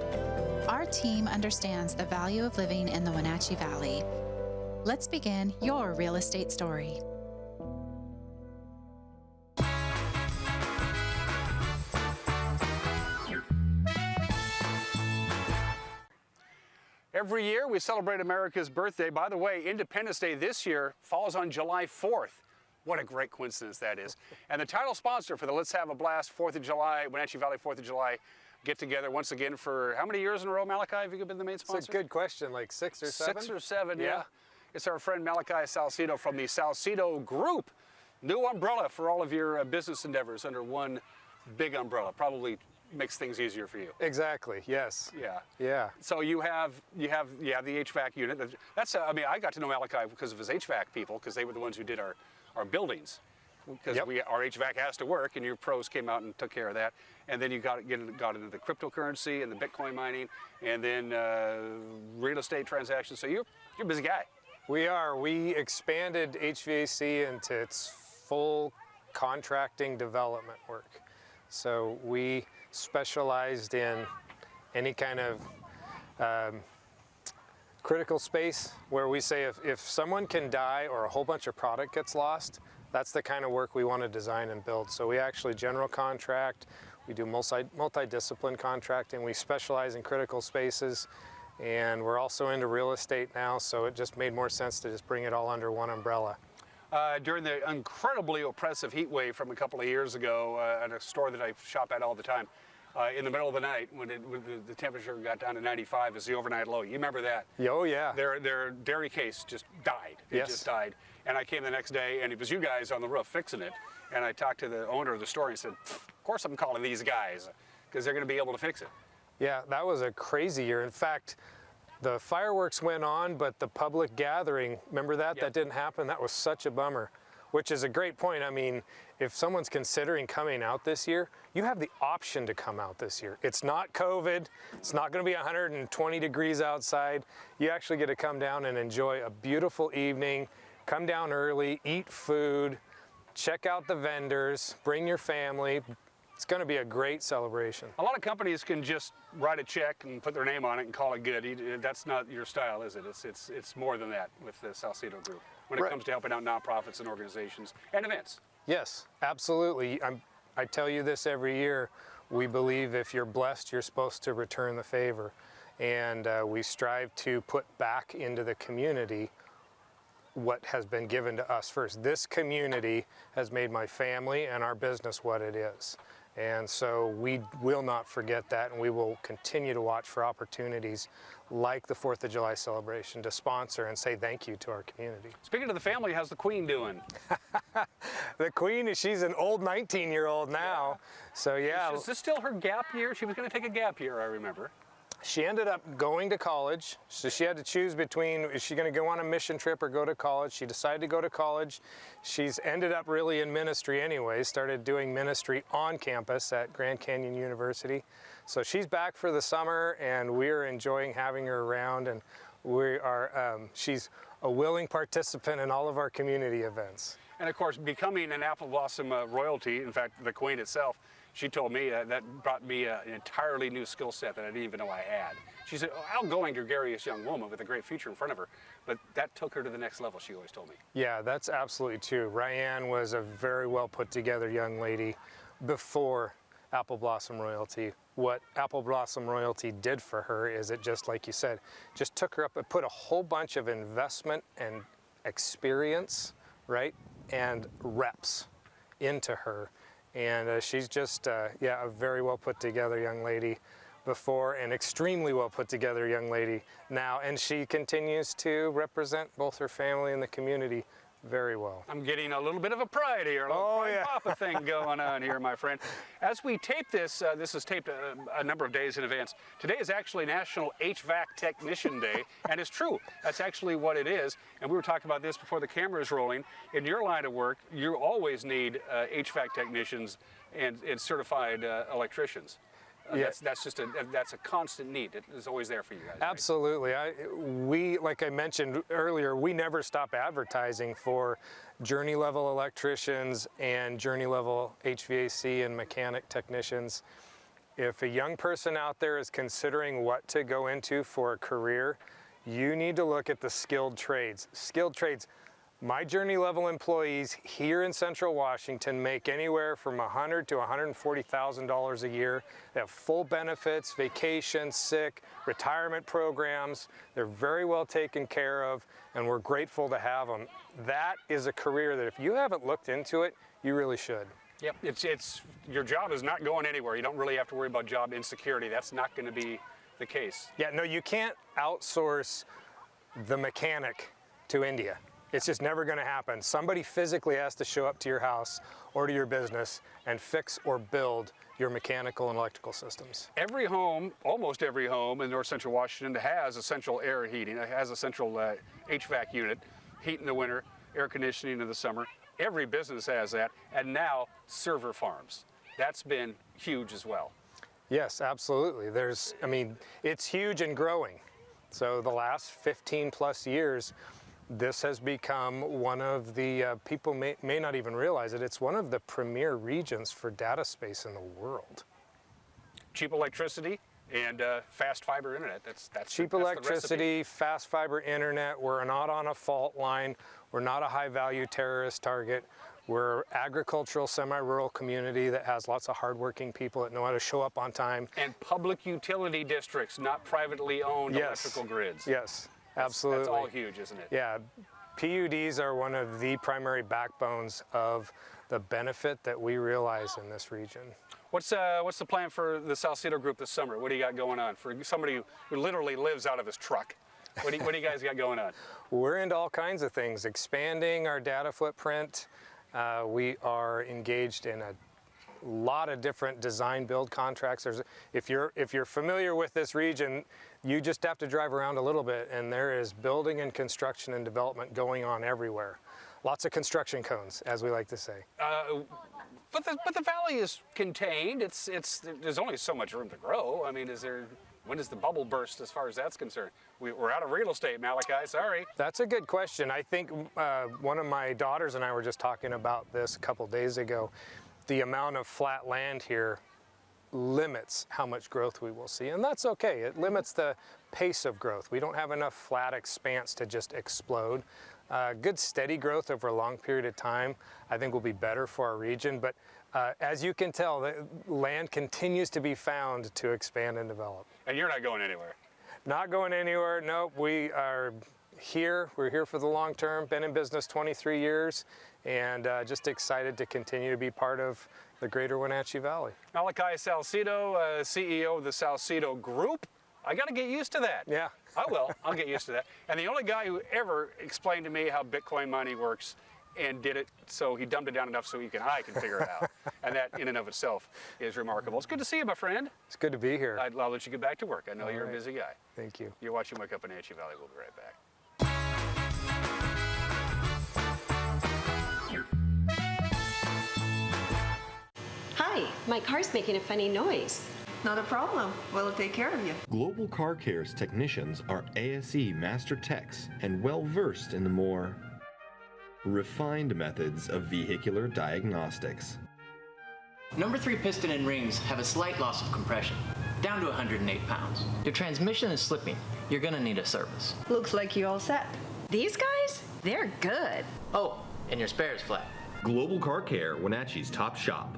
our team understands the value of living in the Wenatchee Valley. Let's begin your real estate story. Every year we celebrate America's birthday. By the way, Independence Day this year falls on July 4th. What a great coincidence that is. And the title sponsor for the Let's Have a Blast 4th of July, Wenatchee Valley 4th of July get together once again for how many years in a row, Malachi, have you been the main sponsor? It's a good question, like 6 or 7? 6 or 7, yeah. It's our friend Malachi Salcedo from the Salcedo Group. New umbrella for all of your business endeavors under one big umbrella. Probably makes things easier for you. Exactly. Yes. Yeah. Yeah. So you have the HVAC unit. That's I mean, I got to know Malachi because of his HVAC people, because they were the ones who did our buildings. Because our HVAC has to work, and your pros came out and took care of that. And then you got into the cryptocurrency and the Bitcoin mining, and then real estate transactions. So you're a busy guy. We are. We expanded HVAC into its full contracting development work. So we specialized in any kind of critical space where we say if someone can die or a whole bunch of product gets lost, that's the kind of work we want to design and build. So we actually general contract, we do multi-discipline contracting, we specialize in critical spaces, and we're also into real estate now, so it just made more sense to just bring it all under one umbrella. During the incredibly oppressive heat wave from a couple of years ago at a store that I shop at all the time, in the middle of the night when the temperature got down to 95 as the overnight low. You remember that? Oh, yeah. Their dairy case just died. It just died. And I came the next day, and it was you guys on the roof fixing it. And I talked to the owner of the store and said, of course I'm calling these guys, because they're going to be able to fix it. Yeah, that was a crazy year. In fact, the fireworks went on, but the public gathering, remember that? That didn't happen. That was such a bummer, which is a great point. I mean, if someone's considering coming out this year, you have the option to come out this year. It's not COVID. It's not going to be 120 degrees outside. You actually get to come down and enjoy a beautiful evening, come down early, eat food, check out the vendors, bring your family. It's going to be a great celebration. A lot of companies can just write a check and put their name on it and call it good. That's not your style, is it? It's more than that with the Salcedo Group when it comes to helping out nonprofits and organizations and events. Yes, absolutely. I tell you this every year. We believe if you're blessed, you're supposed to return the favor. And we strive to put back into the community what has been given to us first. This community has made my family and our business what it is. And so we will not forget that, and we will continue to watch for opportunities like the 4th of July celebration to sponsor and say thank you to our community. Speaking of the family, how's the Queen doing? The Queen, she's an old 19-year-old now. So yeah. Is this still her gap year? She was going to take a gap year, I remember. She ended up going to college, so she had to choose between is she going to go on a mission trip or go to college. She decided to go to college. She's ended up really in ministry anyway, started doing ministry on campus at Grand Canyon University. So she's back for the summer, and we're enjoying having her around, and we are she's a willing participant in all of our community events. And of course, becoming an Apple Blossom royalty, in fact, the Queen itself, she told me that brought me an entirely new skill set that I didn't even know I had. She's an outgoing, gregarious young woman with a great future in front of her, but that took her to the next level, she always told me. Yeah, that's absolutely true. Ryan was a very well put together young lady before Apple Blossom Royalty. What Apple Blossom Royalty did for her is it just, like you said, just took her up and put a whole bunch of investment and experience, right, and reps into her. And she's just, yeah, a very well put together young lady before, and extremely well put together young lady now. And she continues to represent both her family and the community very well. I'm getting a little bit of a pride here, a little pride papa thing going on here, my friend. As we tape this, this is taped a number of days in advance. Today is actually National HVAC Technician Day, and it's true. That's actually what it is. And we were talking about this before the camera is rolling. In your line of work, you always need HVAC technicians and certified electricians. Yes. That's a constant need. It is always there for you guys. Absolutely. We, like I mentioned earlier, we never stop advertising for journey level electricians and journey level HVAC and mechanic technicians. If a young person out there is considering what to go into for a career, you need to look at the skilled trades. Skilled trades. My journey level employees here in Central Washington make anywhere from $100,000 to $140,000 a year. They have full benefits, vacation, sick, retirement programs. They're very well taken care of, and we're grateful to have them. That is a career that if you haven't looked into it, you really should. Yep, it's your job is not going anywhere. You don't really have to worry about job insecurity. That's not going to be the case. Yeah, no, you can't outsource the mechanic to India. It's just never going to happen. Somebody physically has to show up to your house or to your business and fix or build your mechanical and electrical systems. Every home, almost every home in North Central Washington has a central air heating. It has a central HVAC unit, heat in the winter, air conditioning in the summer. Every business has that, and now server farms. That's been huge as well. Yes, absolutely. It's huge and growing. So the last 15 plus years, this has become one of the, people may not even realize it, it's one of the premier regions for data space in the world. Cheap electricity and fast fiber internet. That's cheap electricity, fast fiber internet. We're not on a fault line. We're not a high value terrorist target. We're agricultural, semi-rural community that has lots of hardworking people that know how to show up on time. And public utility districts, not privately owned electrical grids. Yes. Absolutely. That's all huge, isn't it? Yeah. PUDs are one of the primary backbones of the benefit that we realize in this region. What's the plan for the Salcedo group this summer? What do you got going on? For somebody who literally lives out of his truck, what do you guys got going on? We're into all kinds of things, expanding our data footprint. We are engaged in a lot of different design build contracts. If you're familiar with this region, you just have to drive around a little bit, and there is building and construction and development going on everywhere. Lots of construction cones, as we like to say. But the valley is contained. There's only so much room to grow. I mean, when does the bubble burst as far as that's concerned? We're out of real estate, Malachi, sorry. That's a good question. I think one of my daughters and I were just talking about this a couple days ago. The amount of flat land here limits how much growth we will see, and that's okay. It limits the pace of growth. We don't have enough flat expanse to just explode. Good steady growth over a long period of time I think will be better for our region, but as you can tell, the land continues to be found to expand and develop. And you're not going anywhere? Not going anywhere, nope. We are here. We're here for the long term, been in business 23 years, and just excited to continue to be part of the greater Wenatchee Valley. Malachi Salcedo, CEO of the Salcedo Group. I got to get used to that. Yeah. I will. I'll get used to that. And the only guy who ever explained to me how Bitcoin money works and did it so he dumbed it down enough so I can figure it out. And that in and of itself is remarkable. It's good to see you, my friend. It's good to be here. I'll let you get back to work. I know you're a busy guy. Thank you. You're watching Wake Up Wenatchee Valley. We'll be right back. Hi, my car's making a funny noise. Not a problem. We'll take care of you. Global Car Care's technicians are ASE Master Techs and well-versed in the more refined methods of vehicular diagnostics. Number 3 piston and rings have a slight loss of compression, down to 108 pounds. Your transmission is slipping. You're gonna need a service. Looks like you all set. These guys? They're good. Oh, and your spare is flat. Global Car Care, Wenatchee's top shop.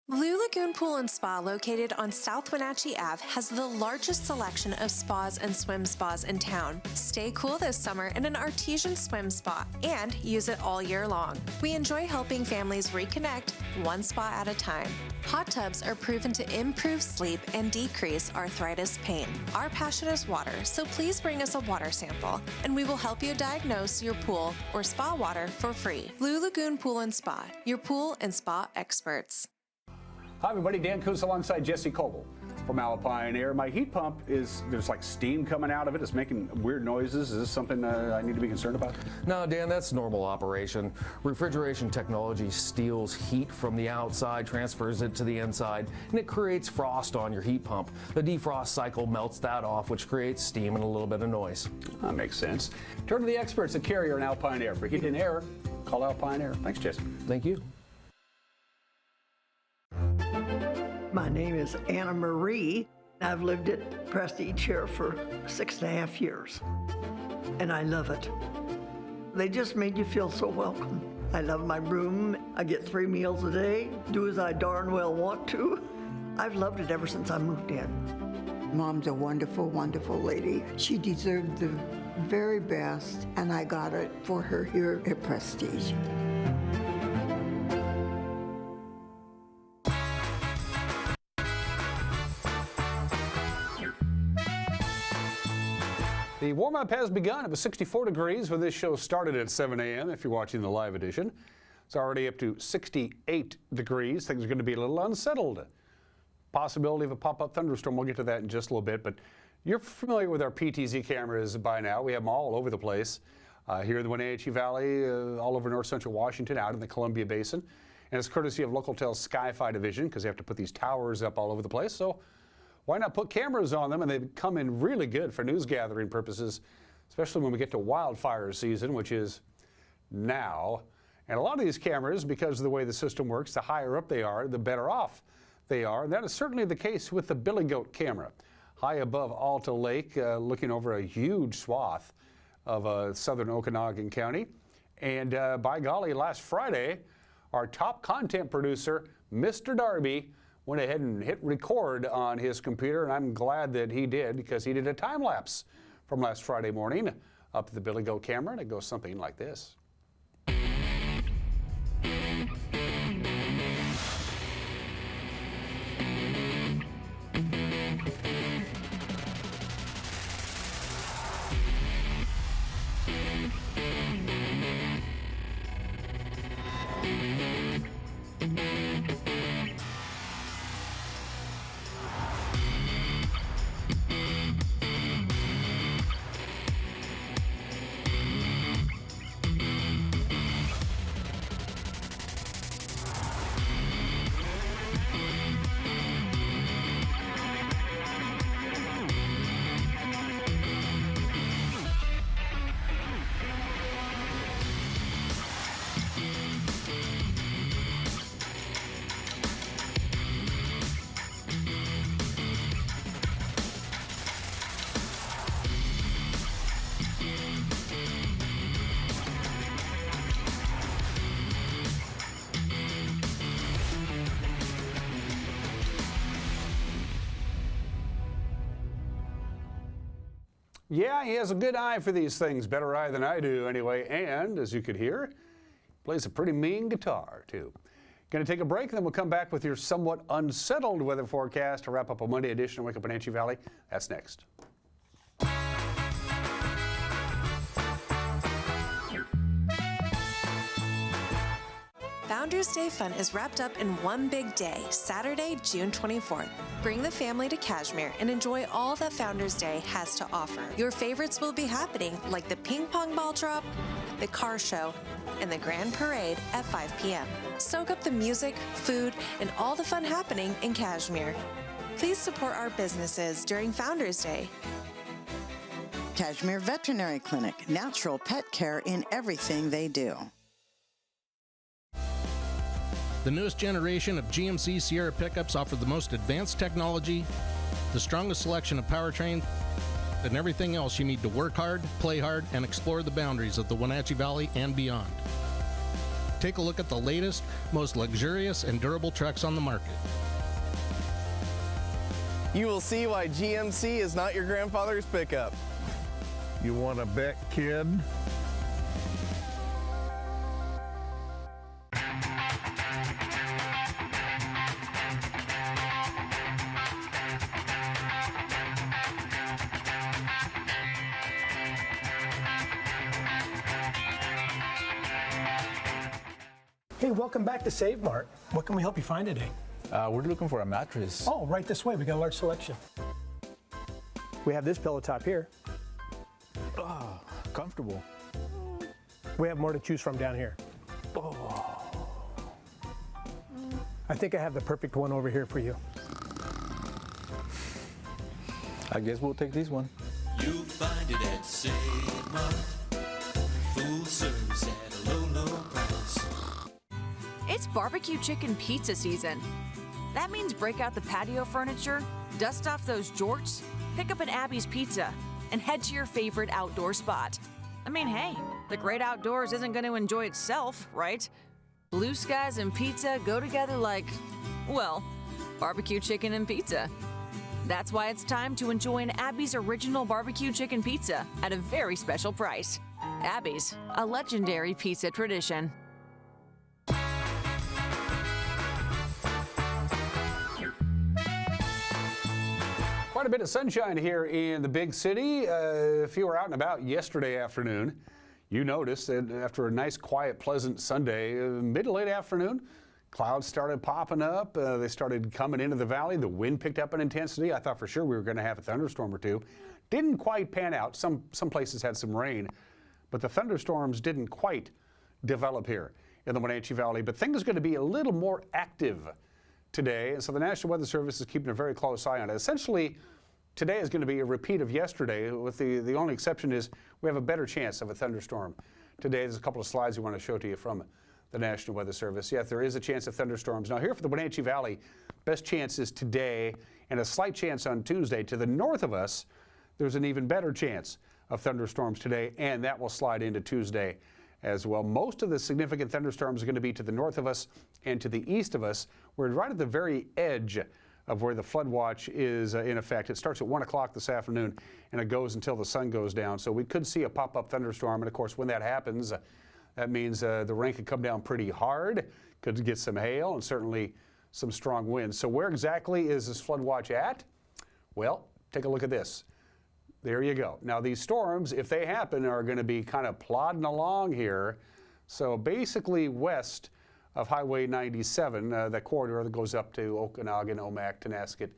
Blue Lagoon Pool and Spa, located on South Wenatchee Ave, has the largest selection of spas and swim spas in town. Stay cool this summer in an artesian swim spa and use it all year long. We enjoy helping families reconnect one spa at a time. Hot tubs are proven to improve sleep and decrease arthritis pain. Our passion is water, so please bring us a water sample, and we will help you diagnose your pool or spa water for free. Blue Lagoon Pool and Spa, your pool and spa experts. Hi everybody, Dan Kuntz alongside Jesse Coble from Alpine Air. My heat pump there's like steam coming out of it. It's making weird noises. Is this something I need to be concerned about? No, Dan, that's normal operation. Refrigeration technology steals heat from the outside, transfers it to the inside, and it creates frost on your heat pump. The defrost cycle melts that off, which creates steam and a little bit of noise. That makes sense. Turn to the experts at Carrier and Alpine Air. For heat and air, call Alpine Air. Thanks, Jesse. Thank you. My name is Anna Marie. I've lived at Prestige here for 6.5 years, and I love it. They just made you feel so welcome. I love my room. I get 3 meals a day, do as I darn well want to. I've loved it ever since I moved in. Mom's a wonderful, wonderful lady. She deserved the very best, and I got it for her here at Prestige. The warm-up has begun. It was 64 degrees when this show started at 7 a.m. if you're watching the live edition. It's already up to 68 degrees. Things are going to be a little unsettled. Possibility of a pop-up thunderstorm. We'll get to that in just a little bit. But you're familiar with our PTZ cameras by now. We have them all over the place. Here in the Wenatchee Valley, all over north central Washington, out in the Columbia Basin. And it's courtesy of Localtel's Sky-Fi division because they have to put these towers up all over the place. So why not put cameras on them? And they come in really good for news gathering purposes, especially when we get to wildfire season, which is now. And a lot of these cameras, because of the way the system works, the higher up they are, the better off they are. And that is certainly the case with the Billy Goat camera. High above Alta Lake, looking over a huge swath of southern Okanagan County. And by golly, last Friday, our top content producer, Mr. Darby, went ahead and hit record on his computer, and I'm glad that he did because he did a time lapse from last Friday morning up to the Billy Goat camera, and it goes something like this. Yeah, he has a good eye for these things, better eye than I do anyway, and as you could hear, plays a pretty mean guitar too. Going to take a break, and then we'll come back with your somewhat unsettled weather forecast to wrap up a Monday edition of Wake Up Wenatchee Valley. That's next. Founders Day fun is wrapped up in one big day, Saturday, June 24th. Bring the family to Cashmere and enjoy all that Founders Day has to offer. Your favorites will be happening, like the ping pong ball drop, the car show, and the grand parade at 5 p.m. Soak up the music, food, and all the fun happening in Cashmere. Please support our businesses during Founders Day. Cashmere Veterinary Clinic, natural pet care in everything they do. The newest generation of GMC Sierra pickups offer the most advanced technology, the strongest selection of powertrain, and everything else you need to work hard, play hard, and explore the boundaries of the Wenatchee Valley and beyond. Take a look at the latest, most luxurious and durable trucks on the market. You will see why GMC is not your grandfather's pickup. You want to bet, kid? Hey, welcome back to Save Mart. What can we help you find today? We're looking for a mattress. Oh, right this way. We got a large selection. We have this pillow top here. Oh, comfortable. We have more to choose from down here. Oh. I think I have the perfect one over here for you. I guess we'll take this one. You'll find it at Save Mart. Full service at a low, low price. It's barbecue chicken pizza season. That means break out the patio furniture, dust off those jorts, pick up an Abby's Pizza, and head to your favorite outdoor spot. I mean, hey, the great outdoors isn't going to enjoy itself, right? Blue skies and pizza go together like, well, barbecue chicken and pizza. That's why it's time to enjoy an Abby's original barbecue chicken pizza at a very special price. Abby's, a legendary pizza tradition. Quite a bit of sunshine here in the big city. If you were out and about yesterday afternoon, you noticed that after a nice, quiet, pleasant Sunday, mid to late afternoon, clouds started popping up. They started coming into the valley. The wind picked up in intensity. I thought for sure we were going to have a thunderstorm or two. Didn't quite pan out. Some places had some rain, but the thunderstorms didn't quite develop here in the Wenatchee Valley. But things are going to be a little more active today, and so the National Weather Service is keeping a very close eye on it. Essentially, today is going to be a repeat of yesterday, with the only exception is we have a better chance of a thunderstorm today. There's a couple of slides we want to show to you from the National Weather Service. Yes, there is a chance of thunderstorms. Now here for the Wenatchee Valley, best chance is today and a slight chance on Tuesday. To the north of us, there's an even better chance of thunderstorms today, and that will slide into Tuesday as well. Most of the significant thunderstorms are going to be to the north of us and to the east of us. We're right at the very edge of where the flood watch is in effect. It starts at 1 o'clock this afternoon and it goes until the sun goes down. So we could see a pop-up thunderstorm, and of course when that happens, that means the rain could come down pretty hard, could get some hail and certainly some strong winds. So where exactly is this flood watch at? Well, take a look at this. There you go. Now these storms, if they happen, are going to be kind of plodding along here. So basically west of Highway 97, that corridor that goes up to Okanagan, Omak, Tonasket,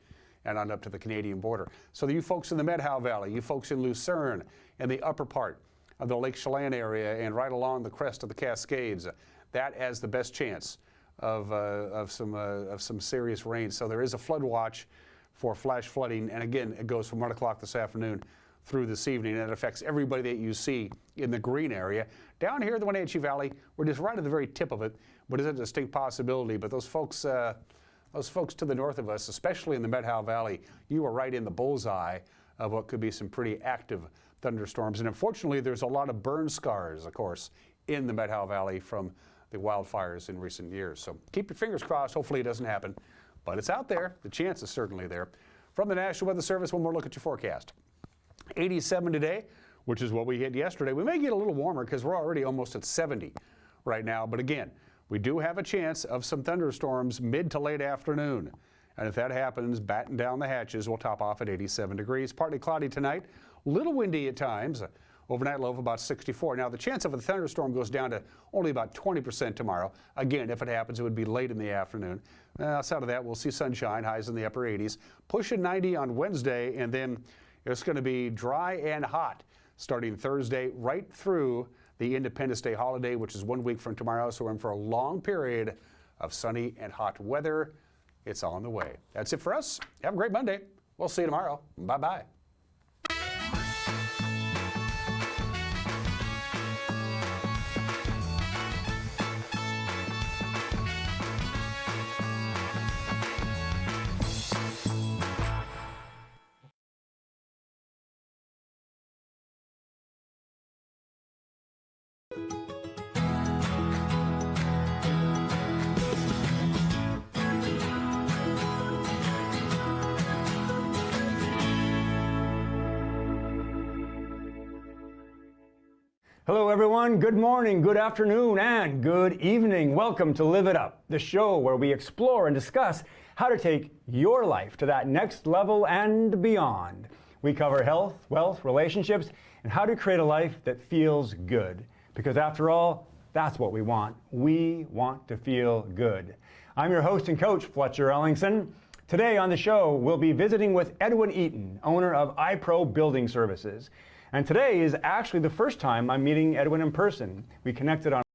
and on up to the Canadian border. So you folks in the Medhow Valley, you folks in Lucerne, and the upper part of the Lake Chelan area, and right along the crest of the Cascades, that has the best chance of some serious rain. So there is a flood watch for flash flooding, and again, it goes from 1 o'clock this afternoon through this evening, and it affects everybody that you see in the green area. Down here in the Wenatchee Valley, we're just right at the very tip of it, but it's a distinct possibility. But those folks to the north of us, especially in the Medhow Valley, you are right in the bullseye of what could be some pretty active thunderstorms. And unfortunately, there's a lot of burn scars, of course, in the Medhow Valley from the wildfires in recent years. So keep your fingers crossed. Hopefully it doesn't happen, but it's out there. The chance is certainly there. From the National Weather Service, one more look at your forecast. 87 today, which is what we hit yesterday. We may get a little warmer because we're already almost at 70 right now. But again, we do have a chance of some thunderstorms mid to late afternoon. And if that happens, batten down the hatches. We'll top off at 87 degrees. Partly cloudy tonight, little windy at times. Overnight low of about 64. Now, the chance of a thunderstorm goes down to only about 20% tomorrow. Again, if it happens, it would be late in the afternoon. Outside of that, we'll see sunshine, highs in the upper 80s. Pushing 90 on Wednesday, and then it's going to be dry and hot starting Thursday right through the Independence Day holiday, which is 1 week from tomorrow. So we're in for a long period of sunny and hot weather. It's on the way. That's it for us. Have a great Monday. We'll see you tomorrow. Bye-bye. Hello everyone, good morning, good afternoon, and good evening. Welcome to Live It Up, the show where we explore and discuss how to take your life to that next level and beyond. We cover health, wealth, relationships, and how to create a life that feels good. Because after all, that's what we want. We want to feel good. I'm your host and coach, Fletcher Ellingson. Today on the show, we'll be visiting with Edwin Eaton, owner of iPro Building Services. And today is actually the first time I'm meeting Edwin in person. We connected on